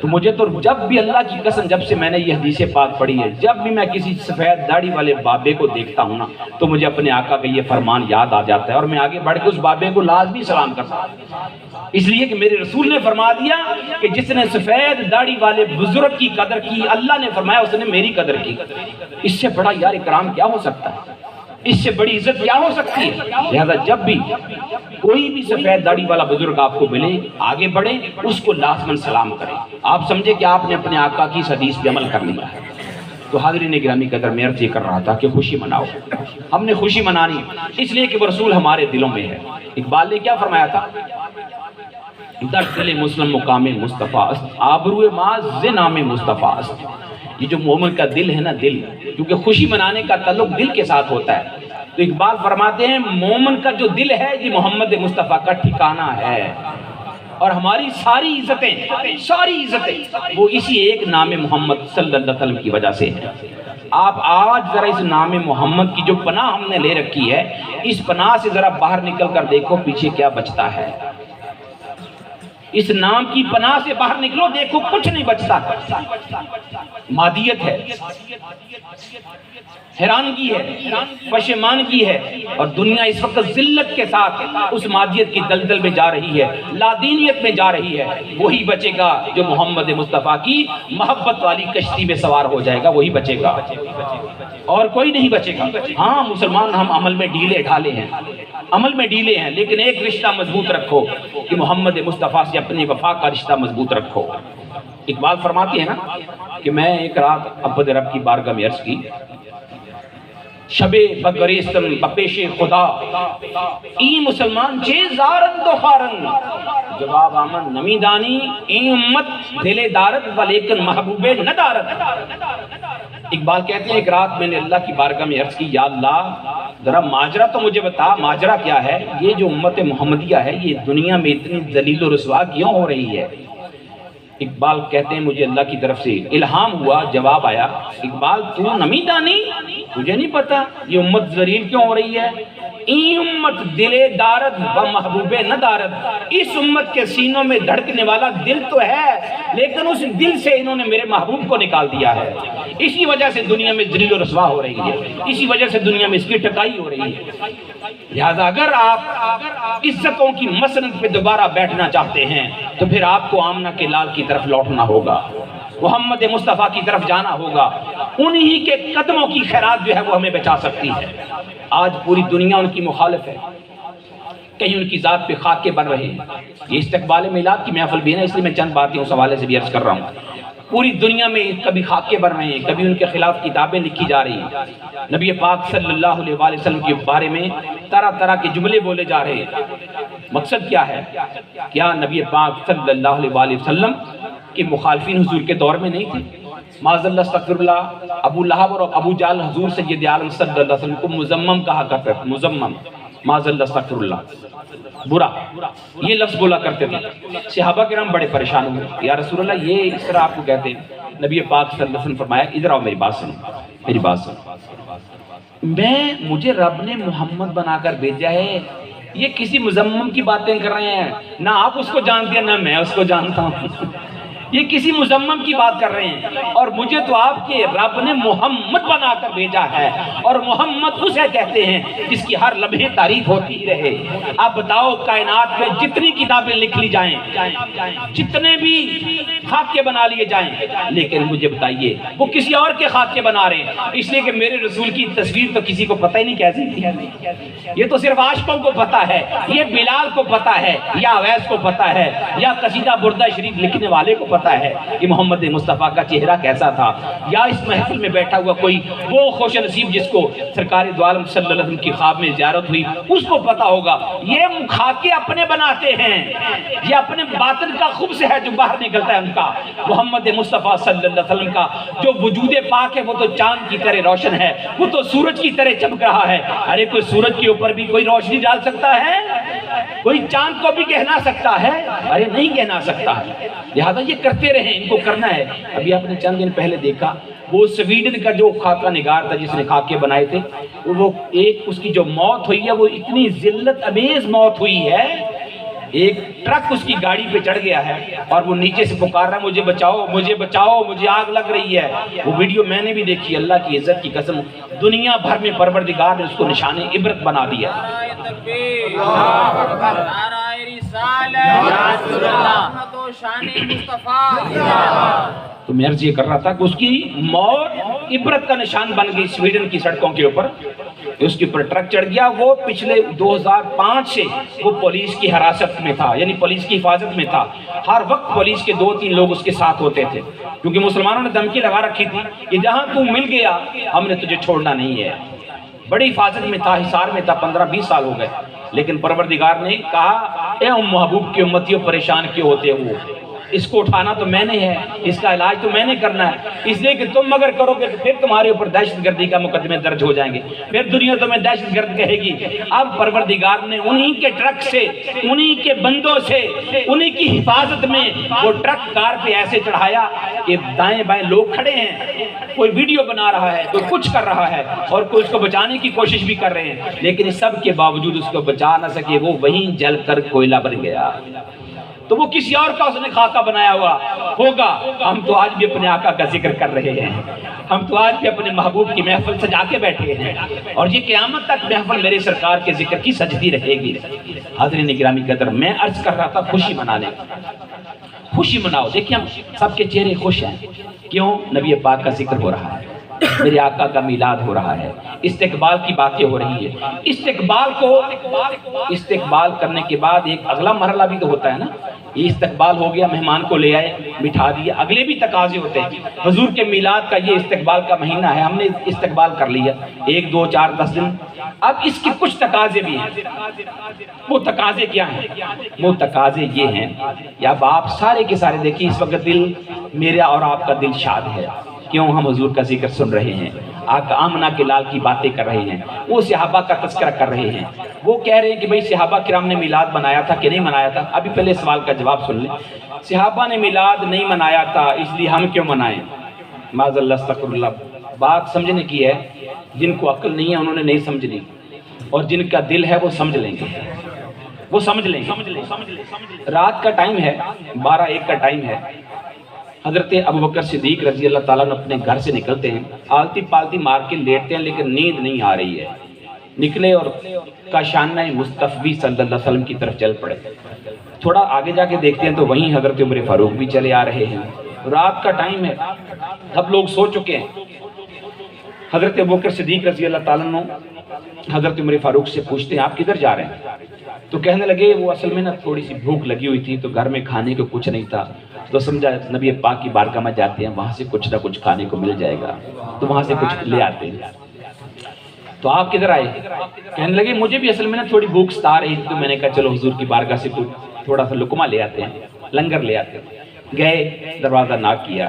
S2: تو مجھے تو جب بھی اللہ کی قسم، جب سے میں نے یہ حدیث پاک پڑھی ہے، جب بھی میں کسی سفید داڑھی والے بابے کو دیکھتا ہوں نا تو مجھے اپنے آقا کا یہ فرمان یاد آ جاتا ہے، اور میں آگے بڑھ کے اس بابے کو لازمی سلام کرتا ہوں، اس لیے کہ میرے رسول نے فرما دیا کہ جس نے سفید داڑھی والے بزرگ کی قدر کی، اللہ نے فرمایا اس نے میری قدر کی۔ اس سے بڑا یار اکرام کیا ہو سکتا ہے؟ اس سے بڑی عزت کیا ہو سکتی ہے؟ لہذا جب بھی کوئی بھی سفید داڑھی والا بزرگ آپ کو ملے، آگے بڑھے، اس کو لازماً سلام کریں۔ آپ سمجھے کہ آپ نے اپنے آقا کی اس حدیث پہ عمل کر لیا ہے۔ تو حاضرین گرامی قدر میں عرض یہ کر رہا تھا کہ خوشی مناؤ۔ ہم نے خوشی منانی اس لیے کہ وہ رسول ہمارے دلوں میں ہے۔ اقبال نے کیا فرمایا تھا؟ در دل مسلم مقام مصطفیٰ است، آبروئے ماز ز نام مصطفیٰ است۔ یہ جو مومن کا دل ہے نا، دل، کیونکہ خوشی منانے کا تعلق دل کے ساتھ ہوتا ہے، تو اقبال فرماتے ہیں مومن کا جو دل ہے یہ محمد مصطفیٰ کا ٹھکانہ ہے، اور ہماری ساری عزتیں وہ اسی ایک نام محمد صلی اللہ علیہ وسلم کی وجہ سے ہیں۔ آپ آج ذرا اس نام محمد کی جو پناہ ہم نے لے رکھی ہے، اس پناہ سے ذرا باہر نکل کر دیکھو پیچھے کیا بچتا ہے۔ اس نام کی پناہ سے باہر نکلو، دیکھو کچھ نہیں بچتا، مادیت ہے، حیرانگی ہے، پشیمانگی ہے، اور دنیا اس وقت ذلت کے ساتھ اس مادیت کی دلدل میں جا رہی ہے، لادینیت میں جا رہی ہے۔ وہی بچے گا جو محمد مصطفیٰ کی محبت والی کشتی میں سوار ہو جائے گا، وہی بچے گا، اور کوئی نہیں بچے گا۔ ہاں مسلمان ہم عمل میں ڈھیلے ڈھالے ہیں، عمل میں ڈھیلے ہیں، لیکن ایک رشتہ مضبوط رکھو کہ محمد مصطفیٰ سے اپنی وفا کا رشتہ مضبوط رکھو۔ اقبال فرماتے ہیں نا کہ میں ایک رات عبد رب کی بارگاہ میں عرض کی، شب بگریستم بپیش خدا ای مسلمان چے زارن دو خارن، جواب آمن نمی دانی ای امت دل دارت ولیکن محبوب ندارت۔ اقبال کہتے ہیں ایک رات میں نے اللہ کی بارگاہ میں عرض کی، یا اللہ ذرا ماجرا تو مجھے بتا، ماجرا کیا ہے؟ یہ جو امت محمدیہ ہے یہ دنیا میں اتنی ذلیل و رسوا کیوں ہو رہی ہے؟ اقبال کہتے ہیں مجھے اللہ کی طرف سے الہام ہوا، جواب آیا، اقبال تو نمی دانی، تجھے نہیں پتا یہ امت ذلیل کیوں ہو رہی ہے؟ این امت دل دارت و محبوب ندارت، اس امت کے سینوں میں دھڑکنے والا دل تو ہے، لیکن اس دل سے انہوں نے میرے محبوب کو نکال دیا ہے۔ اسی وجہ سے دنیا میں ذلیل و رسوا ہو رہی ہے، اسی وجہ سے دنیا میں اس کی ٹکائی ہو رہی ہے۔ لہذا اگر آپ عزتوں کی مسند پہ دوبارہ بیٹھنا چاہتے ہیں تو پھر آپ کو آمنہ کے لال کی طرف لوٹنا ہوگا، محمد مصطفیٰ کی طرف جانا ہوگا۔ انہی کے قدموں کی خیرات جو ہے وہ ہمیں بچا سکتی ہے۔ آج پوری دنیا ان کی مخالف ہے، کہیں ان کی ذات پہ خاکے بن رہے ہیں۔ یہ استقبال میلاد کی محفل بھی ہے نا، اس لیے میں چند باتیں اس حوالے سے بھی عرض کر رہا ہوں۔ پوری دنیا میں کبھی خاکے بن رہے ہیں، کبھی ان کے خلاف کتابیں لکھی جا رہی ہیں، نبی پاک صلی اللہ علیہ وسلم کے بارے میں طرح طرح کے جملے بولے جا رہے ہیں۔ مقصد کیا ہے؟ کیا نبی پاک صلی اللہ علیہ وسلم کے مخالفین حضور کے دور میں نہیں تھے؟ معاذ اللہ استغفر اللہ، ابو لہب اور ابو جہل حضور سید عالم صلی اللہ علیہ وسلم کو مذمم کہا کرتے تھے، مذمم، معاذ اللہ استغفر اللہ، برا، یہ لفظ بولا کرتے تھے۔ صحابہ کرام بڑے پریشان ہوئے، یا رسول اللہ یہ اس طرح آپ کو کہتے ہیں؟ نبی پاک صلی اللہ علیہ وسلم فرمایا ادھر آؤ، میری بات سنو، میری بات سنو، مجھے رب نے محمد بنا کر بھیجا ہے، یہ کسی مذمم کی باتیں کر رہے ہیں، نہ آپ اس کو جانتے ہیں نہ میں اس کو جانتا ہوں، یہ کسی مذمم کی بات کر رہے ہیں، اور مجھے تو آپ کے رب نے محمد بنا کر بھیجا ہے، اور محمد اسے کہتے ہیں جس کی ہر لمحے تعریف ہوتی رہے۔ آپ بتاؤ کائنات میں جتنی کتابیں لکھ لی جائیں، جتنے بھی خاکے بنا لیے جائیں، لیکن مجھے بتائیے وہ کسی اور کے خاکے بنا رہے ہیں، اس لیے کہ میرے رسول کی تصویر تو کسی کو پتہ ہی نہیں کیسی تھی، یہ تو صرف عاشقوں کو پتہ ہے، یہ بلال کو پتہ ہے، یا اویس کو پتہ ہے، یا قصیدہ بردہ شریف لکھنے والے کو پتہ ہے کہ محمد مصطفیٰ کا چہرہ کیسا تھا، یا اس محفل میں بیٹھا ہوا کوئی وہ خوش نصیب جس کو سرکار دو عالم صلی اللہ علیہ وسلم کی خواب میں زیارت ہوئی، اس کو پتہ ہوگا۔ یہ خاکے اپنے بناتے ہیں، یہ اپنے باطن کا خبث ہے جو باہر نکلتا ہے ان کا۔ محمد مصطفیٰ صلی اللہ علیہ وسلم کا جو وجود پاک ہے وہ تو چاند کی طرح روشن ہے، وہ تو سورج کی طرح چمک رہا ہے۔ ارے کوئی سورج کے اوپر بھی کوئی روشنی ڈال سکتا ہے؟ کوئی چاند کو بھی گہنا سکتا ہے؟ ارے نہیں گہنا سکتا ہے۔ لہذا یہ کرتے رہیں، ان کو کرنا ہے۔ ابھی آپ نے چند دن پہلے دیکھا وہ سویڈن کا جو خاکہ نگار تھا جس نے خاکے بنائے تھے، وہ ایک اس کی جو موت ہوئی ہے وہ اتنی ذلت امیز موت ہوئی ہے، ایک ٹرک اس کی گاڑی پہ چڑھ گیا ہے اور وہ نیچے سے پکار رہا ہے مجھے بچاؤ، مجھے بچاؤ، مجھے آگ لگ رہی ہے۔ وہ ویڈیو میں نے بھی دیکھی، اللہ کی عزت کی قسم دنیا بھر میں پروردگار نے اس کو نشان عبرت بنا دیا۔ تو میں عرض یہ کر رہا تھا کہ اس کی موت عبرت کا نشان بن گئی سویڈن کی سڑکوں کے اوپر. اس کے اوپر ٹرک چڑھ گیا. وہ پچھلے 2005 سے وہ پولیس کی حراست میں تھا, یعنی پولیس کی حفاظت میں تھا. ہر وقت پولیس کے 2-3 لوگ اس کے ساتھ ہوتے تھے, کیونکہ مسلمانوں نے دھمکی لگا رکھی تھی کہ جہاں تو مل گیا ہم نے تجھے چھوڑنا نہیں ہے. بڑی حفاظت میں تھا, حصار میں تھا. 15-20 سال ہو گئے. لیکن پروردگار نے کہا اے ام محبوب کی امتیوں پریشان کیوں ہوتے ہو, اس کو اٹھانا تو میں نے ہے, اس کا علاج تو میں نے کرنا ہے, اس لیے کہ تم اگر کرو گے تو پھر تمہارے اوپر دہشت گردی کا مقدمے درج ہو جائیں گے, پھر دنیا تمہیں دہشت گرد کہے گی. اب پروردگار نے انہی کے ٹرک سے, انہی کے بندوں سے, انہی کی حفاظت میں وہ ٹرک کار پہ ایسے چڑھایا کہ دائیں بائیں لوگ کھڑے ہیں, کوئی ویڈیو بنا رہا ہے, کوئی کچھ کر رہا ہے, اور کوئی اس کو بچانے کی کوشش بھی کر رہے ہیں, لیکن اس سب کے باوجود اس کو بچا نہ سکے. وہ وہیں جل کر کوئلہ بن گیا. تو وہ کسی اور کا اس نے خاکہ بنایا ہوا ہوگا. ہم تو آج بھی اپنے آقا کا ذکر کر رہے ہیں, ہم تو آج بھی اپنے محبوب کی محفل سجا کے بیٹھے ہیں, اور یہ قیامت تک محفل میرے سرکار کے ذکر کی سجدی رہے گی. حاضرین گرامی قدر, میں عرض کر رہا تھا خوشی منانے. خوشی مناؤ. دیکھیں ہم سب کے چہرے خوش ہیں. کیوں؟ نبی پاک کا ذکر ہو رہا ہے, میرے آقا کا میلاد ہو رہا ہے, استقبال کی باتیں ہو رہی ہے. استقبال کرنے کے بعد ایک اگلا مرحلہ بھی تو ہوتا ہے نا. یہ استقبال ہو گیا, مہمان کو لے آئے, بٹھا دیا, اگلے بھی تقاضے ہوتے ہیں. حضور کے میلاد کا یہ استقبال کا مہینہ ہے, ہم نے استقبال کر لیا 1, 2, 4, 10 دن. اب اس کے کچھ تقاضے بھی ہیں. وہ تقاضے کیا ہیں؟ وہ تقاضے یہ ہیں, یا اب آپ سارے کے سارے دیکھیں, اس وقت دل میرا اور آپ کا دل شاد ہے. کیوں؟ ہم حضور کا ذکر سن رہے ہیں, آقا آمنہ کے لال کی باتیں کر رہے ہیں, وہ صحابہ کا تذکرہ کر رہے ہیں. وہ کہہ رہے ہیں کہ بھئی صحابہ کرام نے میلاد منایا تھا کہ نہیں منایا تھا. ابھی پہلے سوال کا جواب سن لیں. صحابہ نے میلاد نہیں منایا تھا, اس لیے ہم کیوں منائیں؟ معاذ اللہ استغفر اللہ. بات سمجھنے کی ہے. جن کو عقل نہیں ہے انہوں نے نہیں سمجھنی, اور جن کا دل ہے وہ سمجھ لیں گے, وہ سمجھ لیں گے. رات کا ٹائم ہے, 12-1 کا ٹائم ہے. حضرت ابوبکر صدیق رضی اللہ تعالیٰ نے اپنے گھر سے نکلتے ہیں, آلتی پالتی مار کے لیٹتے ہیں, لیکن نیند نہیں آ رہی ہے. نکلے اور کاشانہ مصطفی صلی اللہ علیہ وسلم کی طرف چل پڑے. تھوڑا آگے جا کے دیکھتے ہیں تو وہیں حضرت عمر فاروق بھی چلے آ رہے ہیں. رات کا ٹائم ہے, اب لوگ سو چکے ہیں. حضرت ابوبکر صدیق رضی اللہ تعالیٰ نے حضرت عمر فاروق سے پوچھتے ہیں آپ کدھر جا رہے ہیں؟ تو کہنے لگے وہ اصل میں نا تھوڑی سی بھوک لگی ہوئی تھی, تو گھر میں کھانے کو کچھ نہیں تھا, تو سمجھا نبی پاک کی بارگاہ میں جاتے ہیں, وہاں سے کچھ نہ کچھ کھانے کو مل جائے گا, تو وہاں سے کچھ لے آتے ہیں. تو آپ کدھر آئے؟ کہنے لگے مجھے بھی اصل میں نا تھوڑی بھوک ستا رہی تھی, تو میں نے کہا چلو حضور کی بارگاہ سے تھوڑا سا لقمہ لے آتے ہیں, لنگر لے آتے ہیں. گئے, دروازہ ناک کیا,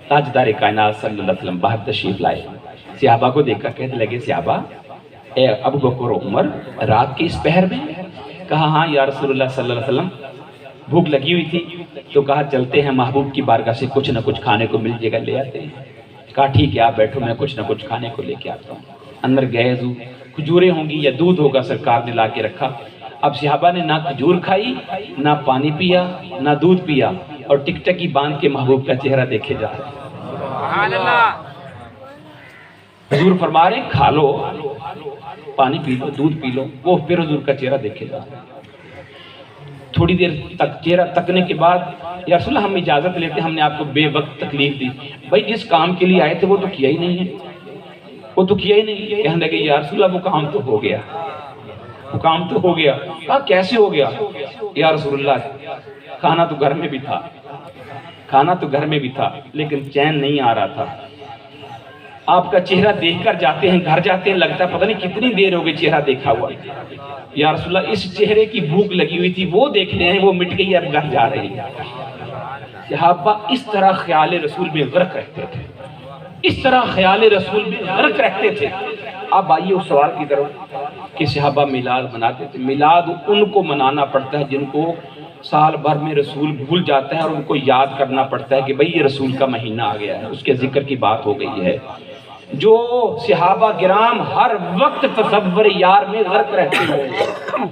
S2: تاجدار کائنات صلی اللہ علیہ وسلم باہر تشریف لائے. صحابہ کو دیکھا, کہنے لگے صحابہ اے ابوبکر و عمر رات کے اس پہر میں؟ کہا ہاں یا رسول اللہ صلی اللہ علیہ وسلم, بھوک لگی ہوئی تھی, تو کہا چلتے ہیں محبوب کی بارگاہ سے کچھ نہ کچھ کھانے کو مل جائے گا, لے آتے ہیں. کہا ٹھیک ہے آپ بیٹھو, میں کچھ نہ کچھ کھانے کو لے کے آتا ہوں. اندر گئے, کھجوریں ہوں گی یا دودھ ہوگا, سرکار نے لا کے رکھا. اب صحابہ نے نہ کھجور کھائی, نہ پانی پیا, نہ دودھ پیا, اور ٹک ٹکی باندھ کے محبوب کا چہرہ دیکھے جا رہے. حضور فرما رہے کھا لو, پانی پی لو, دودھ پی لو, وہ پھر حضور کا چہرہ دیکھے جا رہے. تھوڑی دیر تک چہرہ تکنے کے بعد یا رسول اللہ ہم اجازت لیتے, ہم نے آپ کو بے وقت تکلیف دی. بھائی جس کام کے لیے آئے تھے وہ تو کیا ہی نہیں ہے, وہ تو کیا ہی نہیں. کہنے لگے یا رسول اللہ وہ کام تو ہو گیا, وہ کام تو ہو گیا. کہا کیسے ہو گیا؟ یا رسول اللہ کھانا تو گھر میں بھی تھا, کھانا تو گھر میں بھی تھا, لیکن چین نہیں آ رہا تھا. آپ کا چہرہ دیکھ کر جاتے ہیں, گھر جاتے ہیں, لگتا ہے پتہ نہیں کتنی دیر ہو گئی چہرہ دیکھا ہوا. یا رسول اللہ اس چہرے کی بھوک لگی ہوئی تھی, وہ دیکھنے ہیں, وہ مٹ گئی, اب گھر جا رہے ہیں. صحابہ اس طرح خیال رسول میں غرق رہتے تھے, اس طرح خیال رسول میں غرق رہتے تھے. اب آئیے اس سوال کی طرف کہ صحابہ میلاد مناتے تھے. میلاد ان کو منانا پڑتا ہے جن کو سال بھر میں رسول بھول جاتا ہے, اور ان کو یاد کرنا پڑتا ہے کہ بھئی یہ رسول کا مہینہ آ گیا ہے, اس کے ذکر کی بات ہو گئی ہے. جو صحابہ کرام ہر وقت تصور یار میں غرق رہتے ہوں,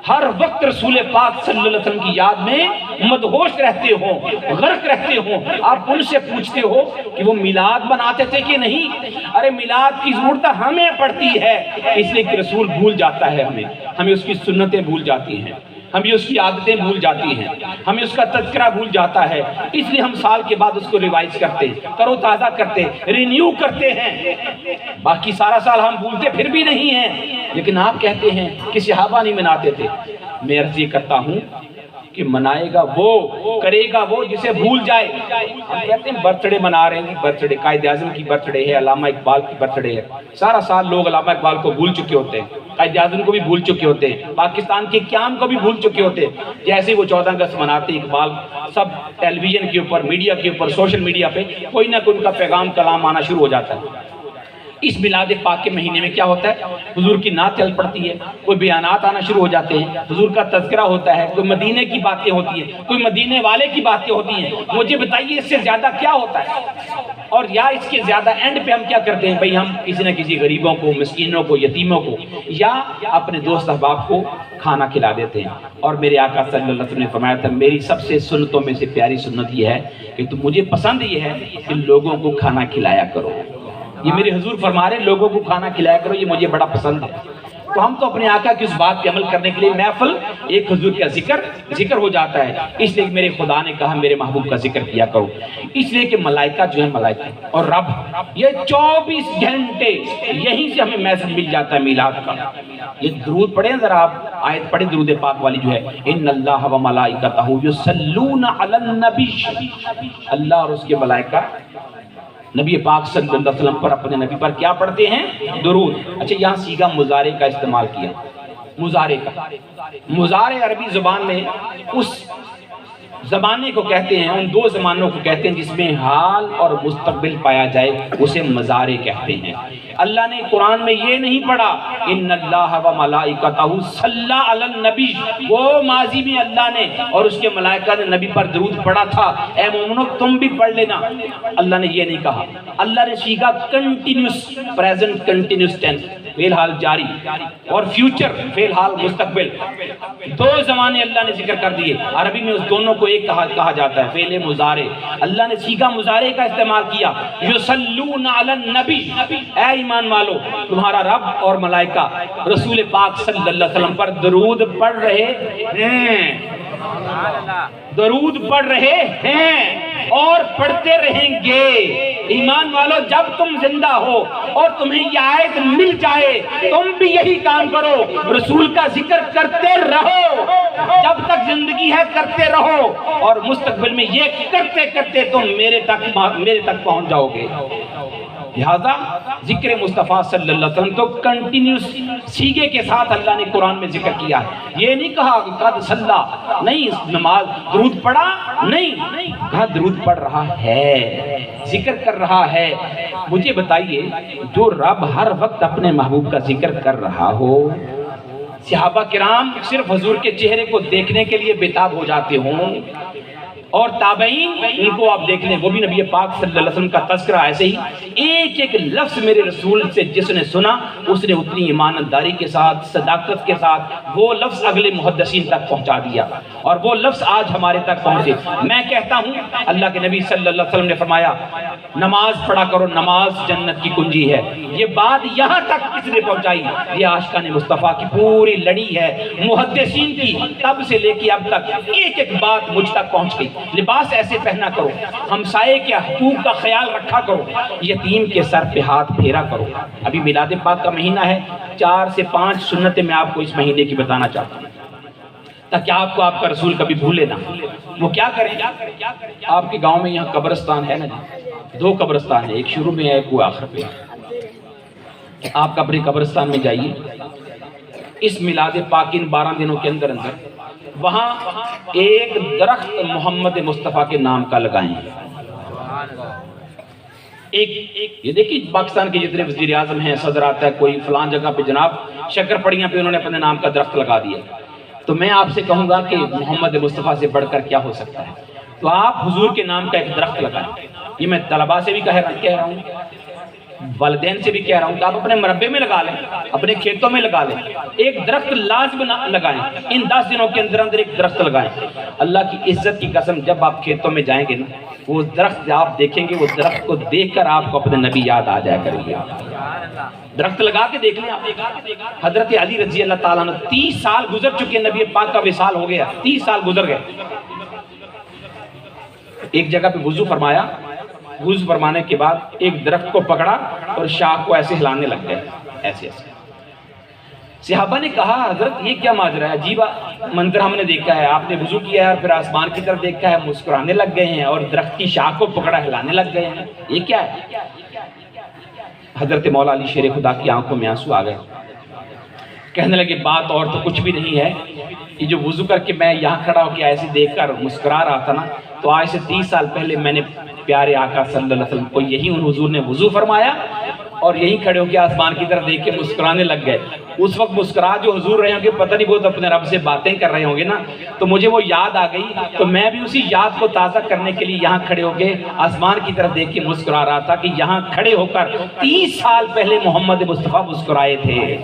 S2: ہر وقت رسول پاک صلی اللہ علیہ وسلم کی یاد میں مدہوش رہتے ہوں, غرق رہتے ہوں. آپ ان سے پوچھتے ہو کہ وہ میلاد بناتے تھے کہ نہیں؟ ارے میلاد کی ضرورت ہمیں پڑتی ہے, اس لیے کہ رسول بھول جاتا ہے, ہمیں اس کی سنتیں بھول جاتی ہیں. ہمیں اس کی عادتیں بھول جاتی ہیں، ہمیں اس کا تذکرہ بھول جاتا ہے، اس لیے ہم سال کے بعد اس کو ریوائز کرتے ہیں، تر و تازہ کرتے ہیں، رینیو کرتے ہیں۔ باقی سارا سال ہم بھولتے پھر بھی نہیں ہیں، لیکن آپ کہتے ہیں کہ صحابہ نہیں مناتے تھے۔ میں عرض یہ کرتا ہوں کہ منائے گا وہ، کرے گا وہ جسے بھول جائے۔ ہم کہتے ہیں برتھ ڈے منا رہے ہیں، برتھ ڈے قائد اعظم کی برتھ ڈے ہے، علامہ اقبال کی برتھ ڈے ہے، سارا سال لوگ علامہ اقبال کو بھول چکے ہوتے ہیں، قائد اعظم کو بھی بھول چکے ہوتے ہیں، پاکستان کے قیام کو بھی بھول چکے ہوتے ہیں۔ جیسے وہ 14 اگست مناتے ہیں، اقبال سب ٹیلی ویژن کے اوپر، میڈیا کے اوپر، سوشل میڈیا پہ کوئی نہ کوئی ان کا پیغام کلام آنا شروع ہو جاتا ہے۔ اس میلاد پاک کے مہینے میں کیا ہوتا ہے؟ حضور کی نعت چل پڑتی ہے، کوئی بیانات آنا شروع ہو جاتے ہیں، حضور کا تذکرہ ہوتا ہے، کوئی مدینے کی باتیں ہوتی ہیں، کوئی مدینے والے کی باتیں ہوتی ہیں۔ مجھے بتائیے اس سے زیادہ کیا ہوتا ہے؟ اور یا اس کے زیادہ اینڈ پہ ہم کیا کرتے ہیں؟ بھئی ہم کسی نہ کسی غریبوں کو، مسکینوں کو، یتیموں کو یا اپنے دوست احباب کو کھانا کھلا دیتے ہیں۔ اور میرے آقا صلی اللہ علیہ وسلم نے فرمایا تھا، میری سب سے سنتوں میں سے پیاری سنت یہ ہے کہ تم، مجھے پسند یہ ہے کہ لوگوں کو کھانا کھلایا کرو۔ یہ میرے حضور فرما رہے ہیں لوگوں کو کھانا کھلایا کرو، یہ مجھے بڑا پسند ہے۔ تو ہم تو اپنے آقا کی اس بات پہ عمل کرنے کے لیے محفل ایک حضور کا ذکر ہو جاتا ہے، اس لیے میرے خدا نے کہا میرے محبوب کا ذکر کیا کرو، اس لیے کہ ملائکہ جو ہے، ملائکہ اور رب، یہ 24 گھنٹے یہیں سے ہمیں میسج مل جاتا ہے میلاد کا۔ یہ درود پڑھیں ذرا، آپ آیت پڑھیں درود پاک والی جو ہے، ان اللہ و ملائکتہ یصلون علی النبی، اللہ اور اس کے ملائکہ نبی پاک صلی اللہ علیہ وسلم پر، اپنے نبی پر کیا پڑھتے ہیں؟ درود۔ اچھا، یہاں صیغہ مضارع کا استعمال کیا، مضارع کا۔ مضارع عربی زبان میں اس زمانے کو کہتے ہیں، ان دو زمانوں کو کہتے ہیں جس میں حال اور مستقبل پایا جائے، اسے مضارع کہتے ہیں۔ اللہ نے قرآن میں یہ نہیں پڑھا ان اللہ و ملائکتہ صلی علی النبی، وہ ماضی میں اللہ نے اور اس کے ملائکہ نے نبی پر درود پڑھا تھا، اے مومنو تم بھی پڑھ لینا۔ اللہ نے یہ نہیں کہا، اللہ نے صیغہ کنٹینیوس، پریزنٹ کنٹینیوس ٹینس، فعل حال جاری، اور فیوچر فعل حال مستقبل، دو زمانے اللہ نے ذکر کر دیے۔ عربی میں اس دونوں کو ایک کہا جاتا ہے، فعل مضارع۔ اللہ نے صیغہ مضارع کا استعمال کیا، یصلون علی النبی، اے ایمان والو تمہارا رب اور ملائکہ رسول پاک صلی اللہ علیہ وسلم پر درود پڑھ رہے ہیں، درود پڑھ رہے ہیں اور پڑھتے رہیں گے۔ ایمان والو جب تم زندہ ہو اور تمہیں یہ آیت مل جائے، تم بھی یہی کام کرو، رسول کا ذکر کرتے رہو، جب تک زندگی ہے کرتے رہو، اور مستقبل میں یہ کرتے کرتے تم میرے تک پہنچ جاؤ گے۔ لہذا ذکر مصطفیٰ صلی اللہ علیہ وسلم تو کنٹینیوس سیغے کے ساتھ اللہ نے قرآن میں ذکر کیا ہے۔ یہ نہیں کہا کہ قد صلی، نہیں، نماز درود پڑھا، نہیں، کہا درود پڑھ رہا ہے، ذکر کر رہا ہے۔ مجھے بتائیے، جو رب ہر وقت اپنے محبوب کا ذکر کر رہا ہو، صحابہ کرام صرف حضور کے چہرے کو دیکھنے کے لیے بےتاب ہو جاتے ہوں، اور تابعین ان کو آپ دیکھ لیں، وہ بھی نبی پاک صلی اللہ علیہ وسلم کا تذکرہ ایسے ہی ایک ایک لفظ میرے رسول سے جس نے سنا، اس نے اتنی ایمانداری کے ساتھ، صداقت کے ساتھ وہ لفظ اگلے محدثین تک پہنچا دیا، اور وہ لفظ آج ہمارے تک پہنچے۔ میں کہتا ہوں اللہ کے نبی صلی اللہ علیہ وسلم نے فرمایا نماز پڑھا کرو، نماز جنت کی کنجی ہے۔ یہ بات یہاں تک کس نے پہنچائی؟ یہ عاشقان مصطفیٰ کی پوری لڑی ہے، محدثین کی، تب سے لے کے اب تک ایک ایک بات مجھ تک پہنچ گئی۔ لباس ایسے پہنا کرو، ہمسائے کے حقوق کا خیال رکھا کرو، یتیم کے سر پہ ہاتھ پھیرا کرو۔ ابھی میلاد پاک کا مہینہ ہے، 4 سے 5 سنتیں میں آپ کو اس مہینے کی بتانا چاہتا ہوں تاکہ آپ کو آپ کا رسول کبھی بھولے نہ۔ وہ کیا کریں؟ آپ کے گاؤں میں یہاں قبرستان ہے نا جی، 2 قبرستان ہیں، ایک شروع میں ہے، ایک وہ آخر پہ ہے۔ آپ اپنے قبرستان میں جائیے، اس میلاد پاک ان 12 دنوں کے اندر وہاں ایک درخت محمد مصطفیٰ کے نام کا لگائیں۔ یہ دیکھیں پاکستان کے جتنے وزیر اعظم ہیں، صدر آتا ہے، کوئی فلان جگہ پہ جناب شکر پڑیاں پہ انہوں نے اپنے نام کا درخت لگا دیا۔ تو میں آپ سے کہوں گا کہ محمد مصطفیٰ سے بڑھ کر کیا ہو سکتا ہے؟ تو آپ حضور کے نام کا ایک درخت لگائیں۔ یہ میں طلباء سے بھی کہہ رہا ہوں والدین سے بھی کہہ رہا ہوں کہ آپ اپنے مربے میں لگا لیں، اپنے کھیتوں میں لگا لیں، ایک درخت لازم لگائیں، ان 10 دنوں کے اندر اندر ایک درخت لگائیں۔ اللہ کی عزت کی قسم جب آپ کھیتوں میں جائیں گے نا، وہ درخت آپ دیکھیں گے، وہ درخت کو دیکھ کر آپ کو اپنے نبی یاد آ جایا کریں گے۔ درخت لگا کے دیکھ لیں آپ۔ حضرت علی رضی اللہ تعالیٰ عنہ 30 سال گزر چکے، نبی پاک کا وصال ہو گیا، 30 سال گزر گئے۔ ایک جگہ پہ وضو فرمایا، وضو فرمانے کے بعد ایک درخت کو پکڑا اور شاخ کو ایسے ہلانے لگ گئے، ایسے ایسے۔ صحابہ نے کہا حضرت یہ کیا ماجرا ہے، عجیب منظر ہم نے دیکھا ہے، آپ نے وضو کیا ہے اور پھر آسمان کی طرف دیکھا ہے، مسکرانے لگ گئے ہیں، اور درخت کی شاخ کو پکڑا ہلانے لگ گئے ہیں، یہ کیا ہے؟ حضرت مولا علی شیر خدا کی آنکھوں میں آنسو آ گئے، کہنے لگے بات اور تو کچھ بھی نہیں ہے، یہ جو وضو کر کے میں یہاں کھڑا ہو کے ایسے دیکھ کر مسکرا رہا تھا نا، تو آج سے 30 سال پہلے میں نے پیارے آقا صلی اللہ علیہ وسلم کو یہی ان حضور نے وضو فرمایا اور یہی کھڑے ہو کے آسمان کی طرف دیکھ کے مسکرانے لگ گئے۔ اس وقت مسکرا جو حضور رہے ہوں گے، پتہ نہیں وہ تو اپنے رب سے باتیں کر رہے ہوں گے نا، تو مجھے وہ یاد آ گئی، تو میں بھی اسی یاد کو تازہ کرنے کے لیے یہاں کھڑے ہو کے آسمان کی طرف دیکھ کے مسکرا رہا تھا کہ یہاں کھڑے ہو کر 30 سال پہلے محمد مصطفیٰ مسکرائے تھے۔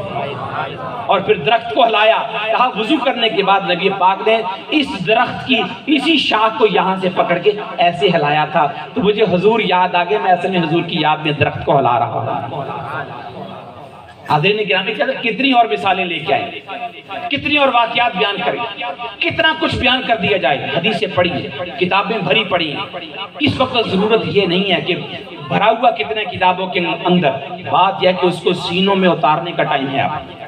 S2: اور پھر درخت کو ہلایا، کہا وضو کرنے کے بعد نبی پاک نے اس درخت کی اسی شاخ کو یہاں سے پکڑ کے ایسے ہلایا تھا، تو مجھے حضور یاد آ گئے، میں اصل میں حضور کی یاد میں درخت کو ہلا رہا ہوں۔ حاضرین گرامی کتنی اور مثالیں لے کے آئیں، کتنی اور واقعات بیان کریں، کتنا کچھ بیان کر دیا جائے، حدیثیں پڑھی ہیں، کتابیں بھری پڑھی ہیں۔ اس وقت ضرورت یہ نہیں ہے کہ بھرا ہوا کتنے کتابوں کے اندر، بات یہ ہے کہ اس کو سینوں میں اتارنے کا ٹائم ہے۔ آپ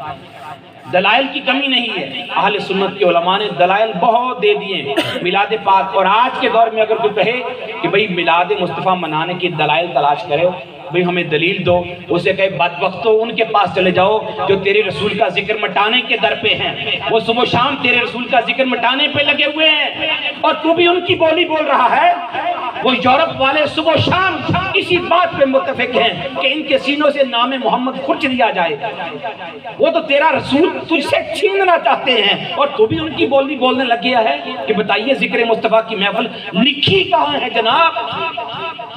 S2: دلائل کی کمی نہیں ہے، اہل سنت کے علماء نے دلائل بہت دے دیے میلاد پاک، اور آج کے دور میں اگر کوئی کہے کہ بھئی میلاد مصطفیٰ منانے کی دلائل تلاش کرے، بھئی ہمیں دلیل دو، اسے کہے بدبختو ان کے پاس چلے جاؤ جو تیرے رسول کا ذکر مٹانے کے در پہ ہیں، وہ صبح و شام تیرے رسول کا ذکر مٹانے پہ لگے ہوئے ہیں، اور تو بھی ان کی بولی بول رہا ہے۔ وہ یورپ والے صبح و شام اسی بات پہ متفق ہیں کہ ان کے سینوں سے نام محمد کھرچ دیا جائے، وہ تو تیرا رسول تجھ سے چھیننا چاہتے ہیں، اور تو بھی ان کی بولی بولنے لگ گیا ہے کہ بتائیے ذکر مصطفیٰ کی محفل لکھی کہاں ہے جناب؟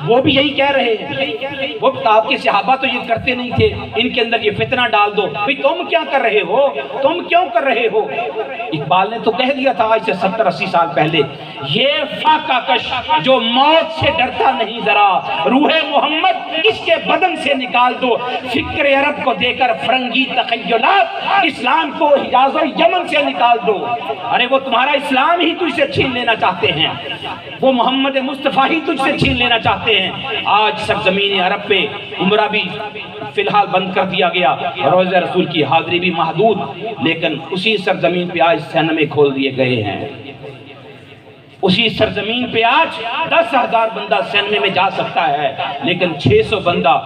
S2: وہ بھی یہی کہہ رہے ہیں، وہ آپ کے صحابہ تو یہ کرتے نہیں تھے، ان کے اندر یہ فتنہ ڈال دو، بھئی تم کیا کر رہے ہو، تم کیوں کر رہے ہو؟ اقبال نے تو کہہ دیا تھا آج سے 70-80 سال پہلے، یہ فاقہ کش جو موت سے ڈرتا نہیں ذرا، روح محمد اس کے بدن سے نکال دو، فکر عرب کو دے کر فرنگی تخیلات اسلام کو حجاز و یمن سے نکال دو۔ ارے وہ تمہارا اسلام ہی تجھ سے چھین لینا چاہتے ہیں، وہ محمد مصطفیٰ ہی تجھ سے چھین لینا چاہتے ہیں۔ آج سرزمین عرب پہ عمرہ بھی فی الحال بند کر دیا گیا، روضہ رسول کی حاضری بھی محدود، لیکن اسی سرزمین پہ آج سینمے کھول دیے گئے ہیں، اسی سرزمین پہ آج 10,000 بندہ سینمے میں جا سکتا ہے، لیکن 600 بندہ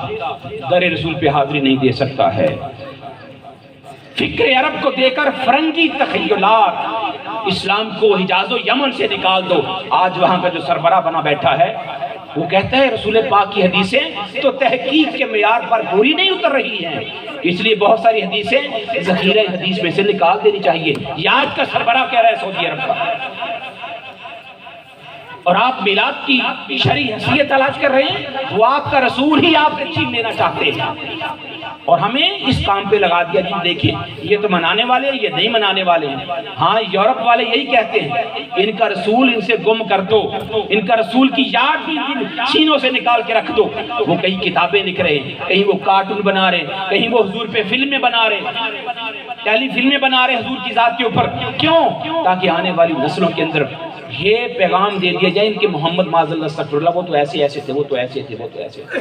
S2: در رسول پہ حاضری نہیں دے سکتا ہے۔ فکر عرب کو دے کر فرنگی تخیلات اسلام کو حجاز و یمن سے نکال دو۔ آج وہاں کا جو سربراہ بنا بیٹھا ہے وہ کہتا ہے رسول پاک کی حدیثیں تو تحقیق کے معیار پر پوری نہیں اتر رہی ہیں، اس لیے بہت ساری حدیثیں ذخیرہ حدیث میں سے نکال دینی چاہیے۔ یہ آج کا سربراہ کہہ رہا ہے سعودی عرب کا، اور آپ میلاد کی شرعی حیثیت تلاش کر رہے ہیں، وہ آپ کا رسول ہی آپ سے چھین لینا چاہتے ہیں، اور ہمیں اس کام پہ لگا دیا جی دیکھیں یہ تو منانے والے ہیں، یہ نہیں منانے والے ہیں۔ ہاں یورپ والے یہی کہتے ہیں ان کا رسول ان سے گم کر دو، ان کا رسول کی یاد بھی سینوں سے نکال کے رکھ دو۔ وہ کہیں کتابیں لکھ رہے ہیں، کہیں وہ کارٹون بنا رہے ہیں، کہیں وہ حضور پہ فلمیں بنا رہے ہیں، ٹیلی فلمیں بنا رہے ہیں حضور کی ذات کے اوپر۔ کیوں؟ تاکہ آنے والی نسلوں کے اندر یہ پیغام دے دیا جائے ان کے محمد معاذ اللہ استغفر اللہ وہ تو ایسے ایسے تھے، وہ تو ایسے تھے، وہ تو ایسے تھے۔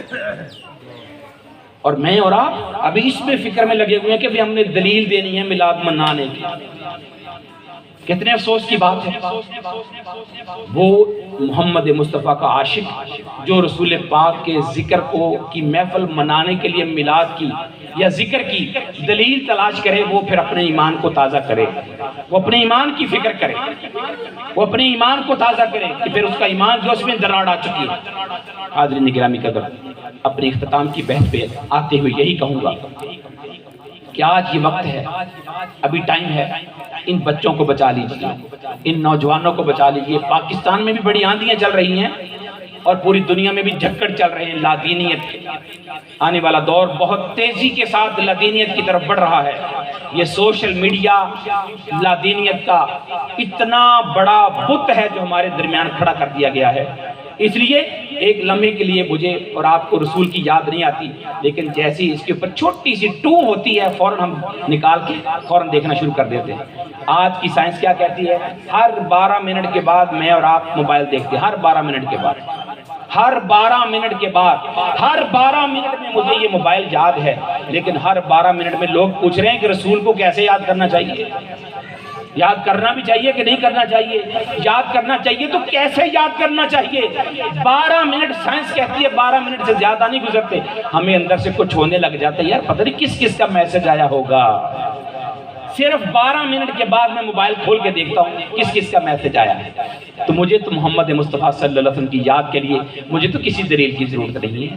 S2: اور میں اور آپ ابھی اس میں فکر میں لگے ہوئے ہیں کہ ہم نے دلیل دینی ہے میلاد منانے کی۔ کتنے افسوس کی بات ہے، وہ محمد مصطفیٰ کا عاشق جو رسول پاک کے ذکر کو کی محفل منانے کے لیے میلاد کی یا ذکر کی دلیل تلاش کرے، وہ پھر اپنے ایمان کو تازہ کرے، وہ اپنے ایمان کی فکر کرے، وہ اپنے ایمان کو تازہ کرے کہ پھر اس کا ایمان جو اس میں دراڑ آ چکی ہے۔ حاضرین گرامی قدر، اپنے اختتام کی بحث پہ آتے ہوئے یہی کہوں گا کہ آج یہ وقت ہے، ابھی ٹائم ہے، ان بچوں کو بچا لیجئے، ان نوجوانوں کو بچا لیجئے۔ پاکستان میں بھی بڑی آندیاں چل رہی ہیں، اور پوری دنیا میں بھی جھکڑ چل رہے ہیں لادینیت کے. آنے والا دور بہت تیزی کے ساتھ لادینیت کی طرف بڑھ رہا ہے. یہ سوشل میڈیا لادینیت کا اتنا بڑا بت ہے جو ہمارے درمیان کھڑا کر دیا گیا ہے. اس لیے ایک لمحے کے لیے مجھے اور آپ کو رسول کی یاد نہیں آتی، لیکن جیسی اس کے اوپر چھوٹی سی ٹو ہوتی ہے فوراً ہم نکال کے فوراً دیکھنا شروع کر دیتے ہیں. آج کی سائنس کیا کہتی ہے؟ ہر 12 منٹ کے بعد میں اور آپ موبائل دیکھتے ہیں. ہر 12 منٹ کے بعد، ہر 12 منٹ کے بعد، ہر 12 منٹ میں مجھے یہ موبائل یاد ہے. لیکن ہر 12 منٹ میں لوگ پوچھ رہے ہیں کہ رسول کو کیسے یاد کرنا چاہیے. یاد کرنا بھی چاہیے کہ نہیں کرنا چاہیے؟ یاد کرنا چاہیے تو کیسے یاد کرنا چاہیے؟ 12 منٹ سائنس کہتی ہے 12 منٹ سے زیادہ نہیں گزرتے، ہمیں اندر سے کچھ ہونے لگ جاتا ہے. یار پتہ نہیں کس کس کا میسج آیا ہوگا. صرف 12 منٹ کے بعد میں موبائل کھول کے دیکھتا ہوں کس کس کا میسج آیا ہے. تو مجھے تو محمد مصطفیٰ صلی اللہ علیہ وسلم کی یاد کے لیے مجھے تو کسی دلیل کی ضرورت نہیں ہے.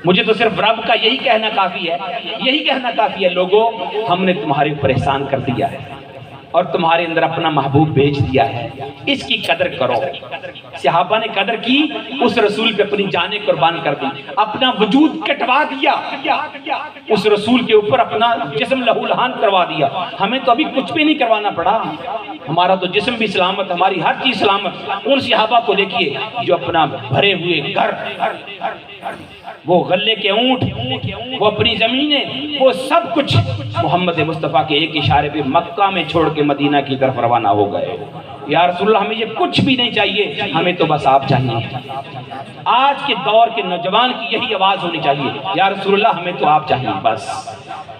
S2: مجھے تو صرف رب کا یہی کہنا کافی ہے، یہی کہنا کافی ہے. لوگوں، ہم نے تمہارے اوپر احسان کر دیا ہے اور تمہارے اندر اپنا محبوب بھیج دیا ہے، اس کی قدر کرو. صحابہ نے قدر کی، اس رسول پہ اپنی جانیں قربان کر دی، اپنا وجود کٹوا دیا، اس رسول کے اوپر اپنا جسم لہو لہان کروا دیا. ہمیں تو ابھی کچھ بھی نہیں کروانا پڑا، ہمارا تو جسم بھی سلامت، ہماری ہر چیز سلامت. ان صحابہ کو دیکھیے جو اپنا بھرے ہوئے گھر، وہ غلے کے اونٹ، وہ اپنی زمینیں، وہ سب کچھ محمد مصطفیٰ کے ایک اشارے پہ مکہ میں چھوڑ کے مدینہ کی طرف روانہ ہو گئے. یا رسول اللہ، ہمیں یہ کچھ بھی نہیں چاہیے، ہمیں تو بس آپ چاہیے. آج کے دور کے نوجوان کی یہی آواز ہونی چاہیے، یا رسول اللہ ہمیں تو آپ چاہیے بس.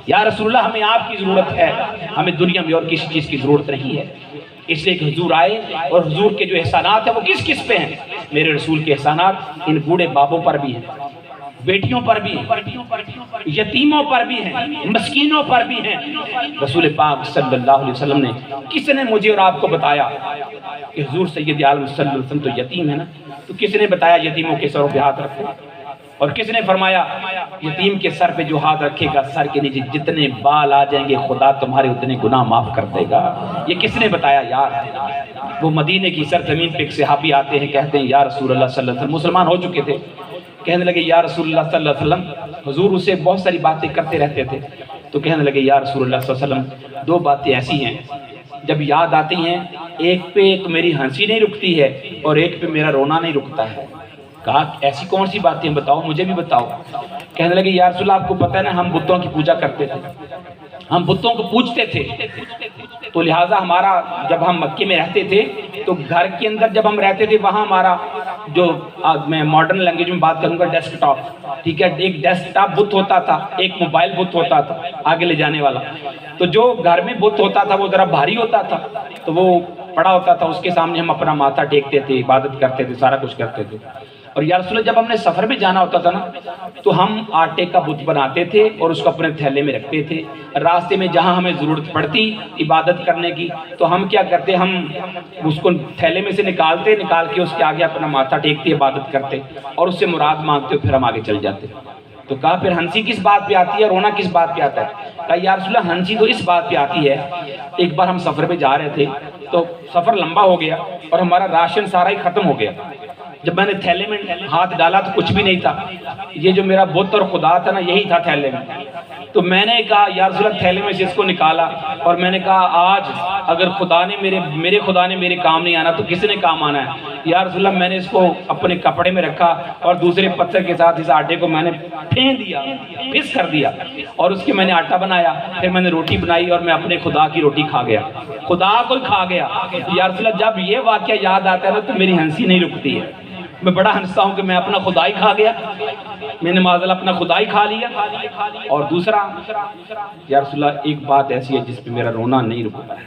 S2: یا رسول اللہ ہمیں آپ کی ضرورت ہے، ہمیں دنیا میں اور کسی چیز کی ضرورت نہیں ہے. اس لیے کہ حضور آئے اور حضور کے جو احسانات ہیں وہ کس کس پہ ہیں؟ میرے رسول کے احسانات ان بوڑھے بابوں پر بھی ہیں، بیٹیوں پر بھی ہیں، یتیموں پر بھی ہیں، مسکینوں پر بھی ہیں. رسول پاک صلی اللہ علیہ وسلم نے، کس نے مجھے اور آپ کو بتایا کہ حضور سید عالم صلی اللہ علیہ وسلم تو یتیم ہے نا؟ تو کس نے بتایا یتیموں کے سروں پہ ہاتھ رکھو؟ اور کس نے فرمایا یتیم کے سر پہ جو ہاتھ رکھے گا سر کے نیچے جتنے بال آ جائیں گے خدا تمہارے اتنے گناہ معاف کر دے گا؟ یہ کس نے بتایا یار؟ وہ مدینے کی سرزمین پہ ایک صحابی آتے ہیں، کہتے ہیں یا رسول اللہ صلی اللہ علیہ وسلم، مسلمان ہو چکے تھے. کہنے لگے یا رسول اللہ صلی اللہ علیہ وسلم، حضور اسے بہت ساری باتیں کرتے رہتے تھے. تو کہنے لگے یا رسول اللہ صلی اللہ علیہ وسلم، 2 باتیں ایسی ہیں جب یاد آتی ہیں ایک پہ ایک میری ہنسی نہیں رکتی ہے اور ایک پہ میرا رونا نہیں رکتا ہے. کہا ایسی کون سی باتیں بتاؤ، مجھے بھی بتاؤ. کہنے لگے یا رسول اللہ آپ کو پتہ ہے نا ہم بتوں کی پوجا کرتے تھے، ہم بتوں کو پوجتے تھے. تو لہٰذا ہمارا جب ہم مکے میں رہتے تھے تو گھر کے اندر جب ہم رہتے تھے وہاں ہمارا جو میں ماڈرن لینگویج میں بات کروں گا ڈیسک ٹاپ، ٹھیک ہے، ایک ڈیسک ٹاپ بت ہوتا تھا، ایک موبائل بت ہوتا تھا آگے لے جانے والا. تو جو گھر میں بت ہوتا تھا وہ ذرا بھاری ہوتا تھا تو وہ پڑا ہوتا تھا، اس کے سامنے ہم اپنا ماتھا ٹیکتے تھے، عبادت کرتے تھے، سارا کچھ کرتے تھے. اور یا رسول اللہ جب ہم نے سفر میں جانا ہوتا تھا نا تو ہم آٹے کا بت بناتے تھے اور اس کو اپنے تھیلے میں رکھتے تھے. راستے میں جہاں ہمیں ضرورت پڑتی عبادت کرنے کی تو ہم کیا کرتے، ہم اس کو تھیلے میں سے نکال کے اس کے آگے اپنا ماتھا ٹیکتے، عبادت کرتے اور اس سے مراد مانگتے، پھر ہم آگے چل جاتے. تو کہا پھر ہنسی کس بات پہ آتی ہے، رونا کس بات پہ آتا ہے؟ کہا یا رسول اللہ ہنسی تو اس بات پہ آتی ہے، ایک بار ہم سفر پہ جا رہے تھے تو سفر لمبا ہو گیا اور ہمارا راشن سارا ہی ختم ہو گیا. جب میں نے تھیلے میں ہاتھ ڈالا تو کچھ بھی نہیں تھا، یہ جو میرا بت اور خدا تھا نا یہی تھا تھیلے میں. تو میں نے کہا یا رسول اللہ تھیلے میں سے اس کو نکالا اور میں نے کہا آج اگر خدا نے میرے خدا نے میرے کام نہیں آنا تو کس نے کام آنا ہے؟ یا رسول اللہ میں نے اس کو اپنے کپڑے میں رکھا اور دوسرے پتھر کے ساتھ اس آٹے کو میں نے پھینک دیا، پس کر دیا اور اس کے میں نے آٹا بنایا، پھر میں نے روٹی بنائی اور میں اپنے خدا کی روٹی کھا گیا، خدا کو کھا گیا. یا رسول اللہ جب یہ واقعہ یاد آتا ہے نا تو میری ہنسی نہیں رکتی ہے. میں بڑا ہنستا ہوں کہ میں اپنا خدا ہی کھا گیا، میں نے معاذ اللہ اپنا خدا ہی کھا لیا. اور دوسرا یا رسول اللہ ایک بات ایسی ہے جس پہ میرا رونا نہیں رکتا ہے،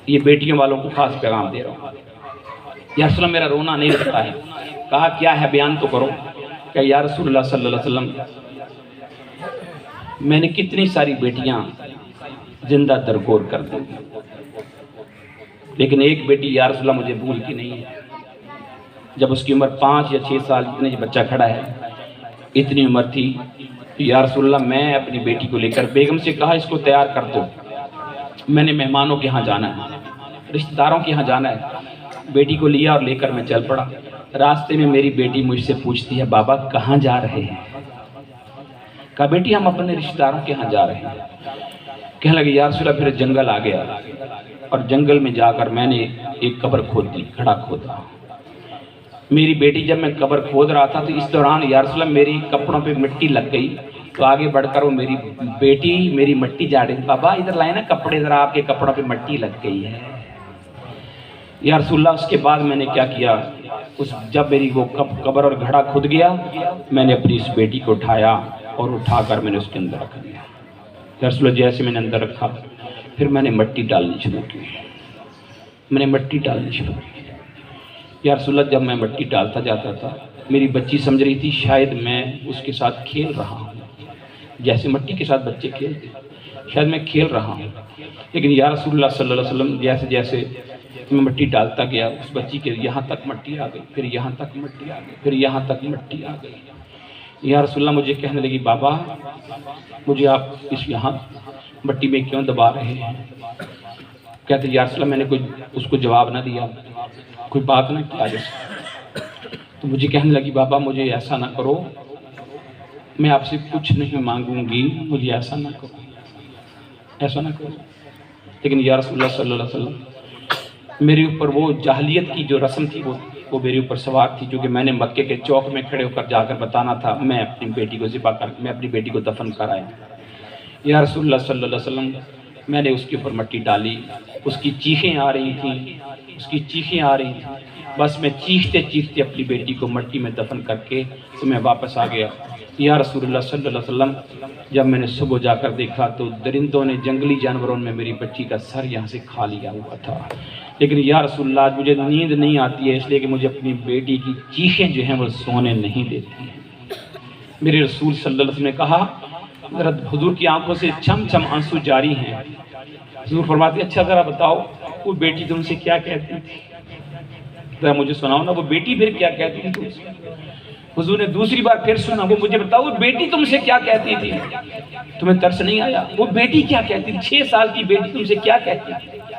S2: یہ بیٹیوں والوں کو خاص پیغام دے رہا ہوں. یا رسول اللہ میرا رونا نہیں رکتا ہے. کہا کیا ہے بیان تو کرو. کہ یا رسول اللہ صلی اللہ علیہ وسلم میں نے کتنی ساری بیٹیاں زندہ درگور کر دی لیکن ایک بیٹی یا رسول اللہ مجھے بھول کی نہیں ہے. جب اس کی عمر 5 یا 6 سال اتنے جو بچہ کھڑا ہے اتنی عمر تھی یا رسول اللہ میں اپنی بیٹی کو لے کر بیگم سے کہا اس کو تیار کر دو، میں نے مہمانوں کے ہاں جانا ہے، رشتہ داروں کے ہاں جانا ہے. بیٹی کو لیا اور لے کر میں چل پڑا. راستے میں میری بیٹی مجھ سے پوچھتی ہے بابا کہاں جا رہے ہیں؟ کہا بیٹی ہم اپنے رشتہ داروں کے ہاں جا رہے ہیں۔ کہنے لگے یا رسول اللہ پھر جنگل آ گیا اور جنگل میں جا کر میں نے ایک قبر کھود دی، گھڑا کھودا۔ میری بیٹی جب میں قبر کھود رہا تھا تو اس دوران یا رسول اللہ میری کپڑوں پہ مٹی لگ گئی، تو آگے بڑھ کر وہ میری بیٹی میری مٹی جا رہی، بابا ادھر لائے نا کپڑے، ذرا آپ کے کپڑوں پہ مٹی لگ گئی ہے۔ یا رسول اللہ اس کے بعد میں نے کیا کیا، جب میری وہ قبر اور گھڑا کھد گیا میں نے اپنی اس بیٹی کو اٹھایا اور اٹھا کر میں نے اس کے اندر رکھ دیا۔ یا رسول اللہ جیسے میں نے اندر رکھا پھر میں نے مٹی ڈالنی شروع کی، میں نے مٹی ڈالنی شروع کی۔ یا رسول اللہ جب میں مٹی ڈالتا جاتا تھا میری بچی سمجھ رہی تھی شاید میں اس کے ساتھ کھیل رہا ہوں، جیسے مٹی کے ساتھ بچے کھیلتے شاید میں کھیل رہا ہوں، لیکن یا رسول اللہ صلی اللہ علیہ وسلم جیسے جیسے میں مٹی ڈالتا گیا اس بچی کے یہاں تک مٹی آ گئی، پھر یہاں تک مٹی آ گئی، پھر یہاں تک مٹی آ گئی۔ یا رسول اللہ مجھے کہنے لگی بابا مجھے آپ اس یہاں مٹی میں کیوں دبا رہے ہیں؟ کہتے یا رسول اللہ میں نے کوئی اس کو جواب نہ دیا، کوئی بات نہ کیا جیسے، تو مجھے کہنے لگی بابا مجھے ایسا نہ کرو، میں آپ سے کچھ نہیں مانگوں گی، مجھے ایسا نہ کرو، ایسا نہ کرو۔ لیکن یا رسول اللہ صلی اللہ علیہ وسلم میرے اوپر وہ جاہلیت کی جو رسم تھی وہ میرے اوپر سوار تھی، جو کہ میں نے مکے کے چوک میں کھڑے ہو کر جا کر بتانا تھا میں اپنی بیٹی کو ذبح کر میں اپنی بیٹی کو دفن کر آیا۔ یا رسول اللہ صلی اللہ علیہ وسلم میں نے اس کے اوپر مٹی ڈالی، اس کی چیخیں آ رہی تھیں، اس کی چیخیں آ رہی تھیں، بس میں چیختے چیختے اپنی بیٹی کو مٹی میں دفن کر کے تو میں واپس آ گیا۔ یا رسول اللہ صلی اللہ علیہ وسلم جب میں نے صبح جا کر دیکھا تو درندوں نے جنگلی جانوروں میں میری بچی کا سر یہاں سے کھا لیا ہوا تھا، لیکن یا رسول اللہ آج مجھے نیند نہیں آتی ہے اس لیے کہ مجھے اپنی بیٹی کی چیخیں جو ہیں وہ سونے نہیں دیتی ہیں۔ میرے رسول صلی اللہ علیہ وسلم نے کہا، حضور کی آنکھوں سے چھم چھم آنسو جاری ہیں، حضور فرماتے اچھا ذرا بتاؤ وہ بیٹی تم سے کیا کہتی تھی، ذرا مجھے سناؤ نا وہ بیٹی پھر کیا کہتی تھی تم سے۔ حضور نے دوسری بار پھر سنا، وہ مجھے بتاؤ وہ بیٹی تم سے کیا کہتی تھی، تمہیں ترس نہیں آیا، وہ بیٹی کیا کہتی تھی، 6 سال کی بیٹی تم سے کیا کہتی تھی۔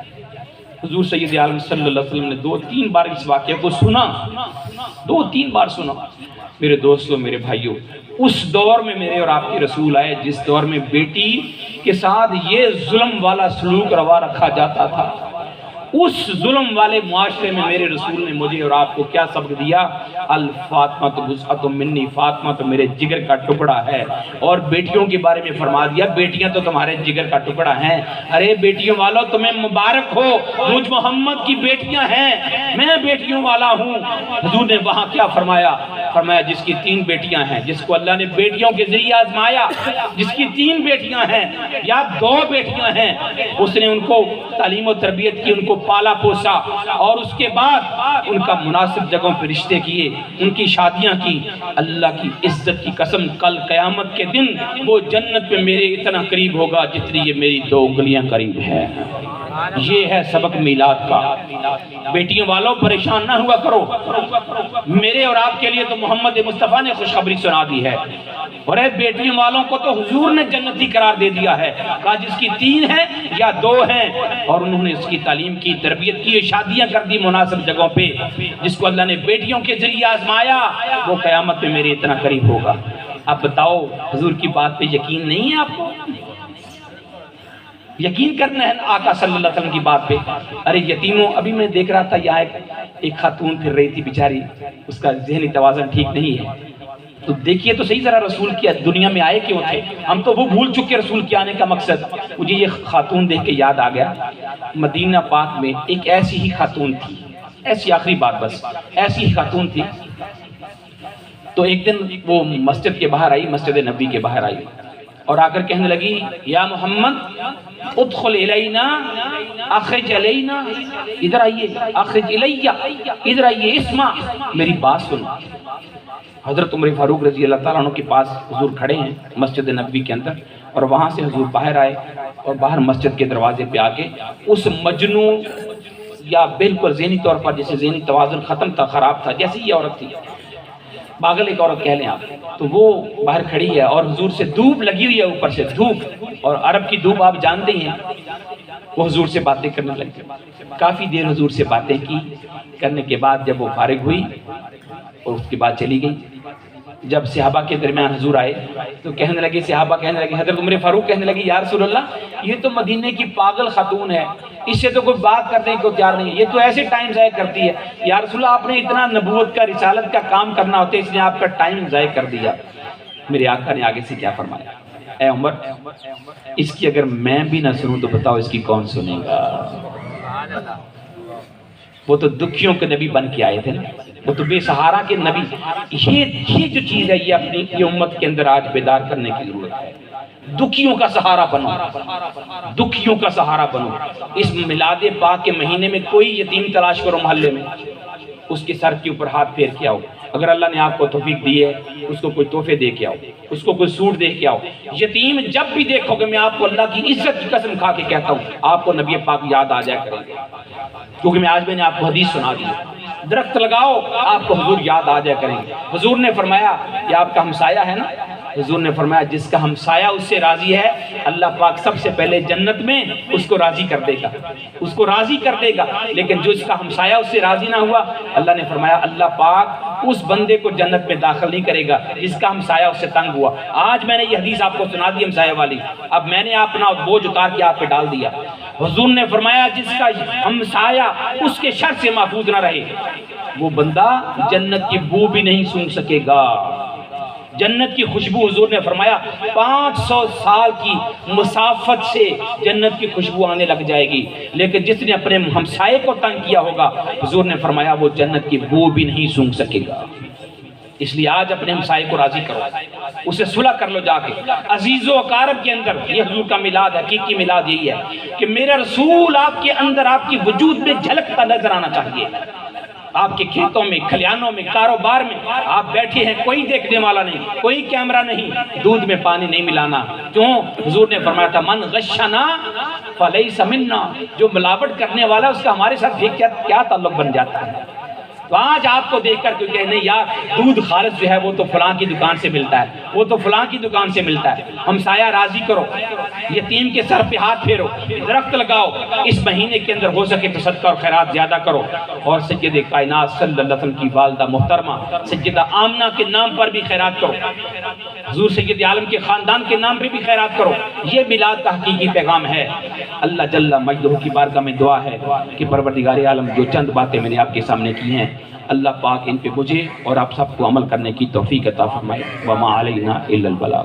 S2: حضور سید عالم صلی اللہ علیہ وسلم نے 2-3 بار اس واقعے کو سنا، 2-3 بار سنا۔ میرے دوستوں میرے بھائیوں، اس دور میں میرے اور آپ کے رسول آئے جس دور میں بیٹی کے ساتھ یہ ظلم والا سلوک روا رکھا جاتا تھا، اس ظلم والے معاشرے میں میرے رسول نے مجھے اور آپ کو کیا سبق دیا، الفاطمہ تو بضعۃ منی، فاطمہ تو میرے جگر کا ٹکڑا ہے، اور بیٹیوں کے بارے میں فرما دیا بیٹیاں تو تمہارے جگر کا ٹکڑا ہیں۔ ارے بیٹیوں والوں تمہیں مبارک ہو، مجھ محمد کی بیٹیاں ہیں، میں بیٹیوں والا ہوں۔ حضور نے وہاں کیا فرمایا، فرمایا جس کی 3 بیٹیاں ہیں، جس کو اللہ نے بیٹیوں کے ذریعے آزمایا، جس کی 3 بیٹیاں ہیں یا 2 بیٹیاں ہیں، اس نے ان کو تعلیم و تربیت کی، ان کو پالا پوسا، اور اس کے بعد ان کا مناسب جگہوں پہ رشتے کیے، ان کی شادیاں کی۔ اللہ کی عزت کی قسم کل قیامت کے دن وہ جنت میں میرے اتنا قریب ہوگا جتنی یہ میری 2 انگلیاں قریب ہے۔ یہ ہے سبق میلاد کا۔ بیٹیوں والوں پریشان نہ ہوا کرو، میرے اور آپ کے لیے تو محمد مصطفیٰ نے خوشخبری سنا دی ہے، اور اے بیٹیوں والوں کو تو حضور نے جنتی قرار دے دیا ہے، کہا جس کی 3 ہیں یا 2 ہیں، اور انہوں نے اس کی تعلیم کی، تربیت کی، شادیاں کر دی مناسب جگہوں پہ، جس کو اللہ نے بیٹیوں کے ذریعے آزمایا وہ قیامت میں میرے اتنا قریب ہوگا۔ اب بتاؤ حضور کی بات پہ یقین نہیں ہے آپ کو؟ یقین کرنا ہے آقا صلی اللہ علیہ وسلم کی بات پہ۔ ارے یتیموں، ابھی میں دیکھ رہا تھا یہاں ایک خاتون پھر رہی تھی بیچاری، اس کا ذہنی توازن ٹھیک نہیں ہے، تو دیکھیے تو صحیح ذرا رسول کی دنیا میں آئے کیوں تھے؟ ہم تو وہ بھول چکے رسول کے آنے کا مقصد۔ مجھے یہ خاتون دیکھ کے یاد آ گیا، مدینہ پاک میں ایک ایسی ہی خاتون تھی، ایسی آخری بات بس، ایسی ہی خاتون تھی۔ تو ایک دن وہ مسجد کے باہر آئی، مسجد نبی کے باہر آئی، اور آ کر کہنے لگی یا محمد ادخل الینا اخرج الینا، ادھر آئیے، اخرج الیہ، ادھر آئیے، اسمع میری بات سن۔ حضرت عمر فاروق رضی اللہ تعالیٰ عنہ کے پاس حضور کھڑے ہیں مسجد نبوی کے اندر، اور وہاں سے حضور باہر آئے اور باہر مسجد کے دروازے پہ آ کے اس مجنون یا بالکل ذہنی طور پر جیسے ذہنی توازن ختم تھا، خراب تھا، جیسی یہ عورت تھی، پاگل ایک عورت کہہ لیں آپ، تو وہ باہر کھڑی ہے اور حضور سے دھوپ لگی ہوئی ہے، اوپر سے دھوپ، اور عرب کی دھوپ آپ جانتے ہی ہیں۔ وہ حضور سے باتیں کرنے لگے، کافی دیر حضور سے باتیں کی، کرنے کے بعد جب وہ فارغ ہوئی اور اس کے بعد چلی گئی۔ جب صحابہ کے درمیان حضور آئے تو کہنے لگے، صحابہ کہنے لگے، حضرت عمر فاروق کہنے لگے یا رسول اللہ یہ تو مدینے کی پاگل خاتون ہے، اس سے تو کوئی بات کرنے کو تیار نہیں، یہ تو ایسے ٹائم ضائع کرتی ہے، یا رسول اللہ آپ نے اتنا نبوت کا رسالت کا کام کرنا ہوتا ہے، اس نے آپ کا ٹائم ضائع کر دیا۔ میرے آقا نے آگے سے کیا فرمایا، اے عمر اس کی اگر میں بھی نہ سنوں تو بتاؤ اس کی کون سنے گا؟ وہ تو دکھیوں کے نبی بن کے آئے تھے نا، وہ تو بے سہارا کے نبی۔ یہ جو چیز ہے یہ اپنی امت کے اندر آج بیدار کرنے کی ضرورت ہے۔ دکھیوں کا سہارا بنو، دکھیوں کا سہارا بنو۔ اس میلاد پاک کے مہینے میں کوئی یتیم تلاش کرو محلے میں، اس کے سر کے اوپر ہاتھ پھیر کے آؤ، اگر اللہ نے آپ کو توفیق دی ہے اس کو کوئی تحفے دے کے آؤ، اس کو کوئی سوٹ دے کے آؤ۔ یتیم جب بھی دیکھو گے، میں آپ کو اللہ کی عزت کی قسم کھا کے کہتا ہوں، آپ کو نبی پاک یاد آ جائے کرے گا، کیونکہ میں نے آپ کو حدیث سنا دی۔ درخت لگاؤ، آپ کو حضور یاد آ جائے کریں گے۔ حضور نے فرمایا یہ آپ کا ہمسایہ ہے نا، حضور نے فرمایا جس کا ہمسایہ اس سے راضی ہے اللہ پاک سب سے پہلے جنت میں اس کو راضی کر دے گا، اس کو راضی کر دے گا۔ لیکن جو اس کا ہمسایہ اس سے راضی نہ ہوا، اللہ نے فرمایا اللہ پاک اس بندے کو جنت میں داخل نہیں کرے گا جس کا ہمسایہ اس سے تنگ ہوا۔ آج میں نے یہ حدیث آپ کو سنا دی ہمسایہ والی، اب میں نے اپنا بوجھ اتار کے آپ پہ ڈال دیا۔ حضور نے فرمایا جس کا ہمسایہ اس کے شر سے محفوظ نہ رہے وہ بندہ جنت کی بو بھی نہیں سونگھ سکے گا۔ جنت کی خوشبو، حضور نے فرمایا 500 سال کی مسافت سے جنت کی خوشبو آنے لگ جائے گی، لیکن جس نے اپنے ہمسائے کو تنگ کیا ہوگا حضور نے فرمایا وہ جنت کی بو بھی نہیں سونگھ سکے گا۔ اس لیے آج اپنے ہمسائے کو راضی کرو، اسے صلح کر لو جا کے۔ عزیز و اقارب کے اندر یہ حضور کا میلاد، حقیقی میلاد یہی ہے کہ میرا رسول آپ کے اندر، آپ کی وجود میں جھلکتا نظر آنا چاہیے۔ آپ کے کھیتوں میں، کھلیانوں میں، کاروبار میں آپ بیٹھے ہیں، کوئی دیکھنے والا نہیں، کوئی کیمرہ نہیں، دودھ میں پانی نہیں ملانا۔ کیوں؟ حضور نے فرمایا تھا من غشنا فلیس منا، جو ملاوٹ کرنے والا اس کا ہمارے ساتھ کیا تعلق بن جاتا ہے۔ تو آج آپ کو دیکھ کر کوئی کہے نہیں یار دودھ خالص جو ہے وہ تو فلاں کی دکان سے ملتا ہے، وہ تو فلاں کی دکان سے ملتا ہے۔ ہمسایہ راضی کرو، یتیم کے سر پہ ہاتھ پھیرو، درخت لگاؤ، اس مہینے کے اندر ہو سکے تو صدقہ اور خیرات زیادہ کرو۔ اور سید کائنات صلی اللہ علیہ وسلم کی والدہ محترمہ سیدہ آمنہ کے نام پر بھی خیرات کرو، حضور سید عالم کے خاندان کے نام پہ بھی خیرات کرو۔ یہ میلاد کا حقیقی پیغام ہے۔ اللہ جل مجدہ کی بارگاہ میں دعا ہے کہ پروردگار عالم جو چند باتیں میں نے آپ کے سامنے کی ہیں اللہ پاک ان پہ مجھے اور آپ سب کو عمل کرنے کی توفیق عطا فرمائے۔ وما علینا الا البلاغ۔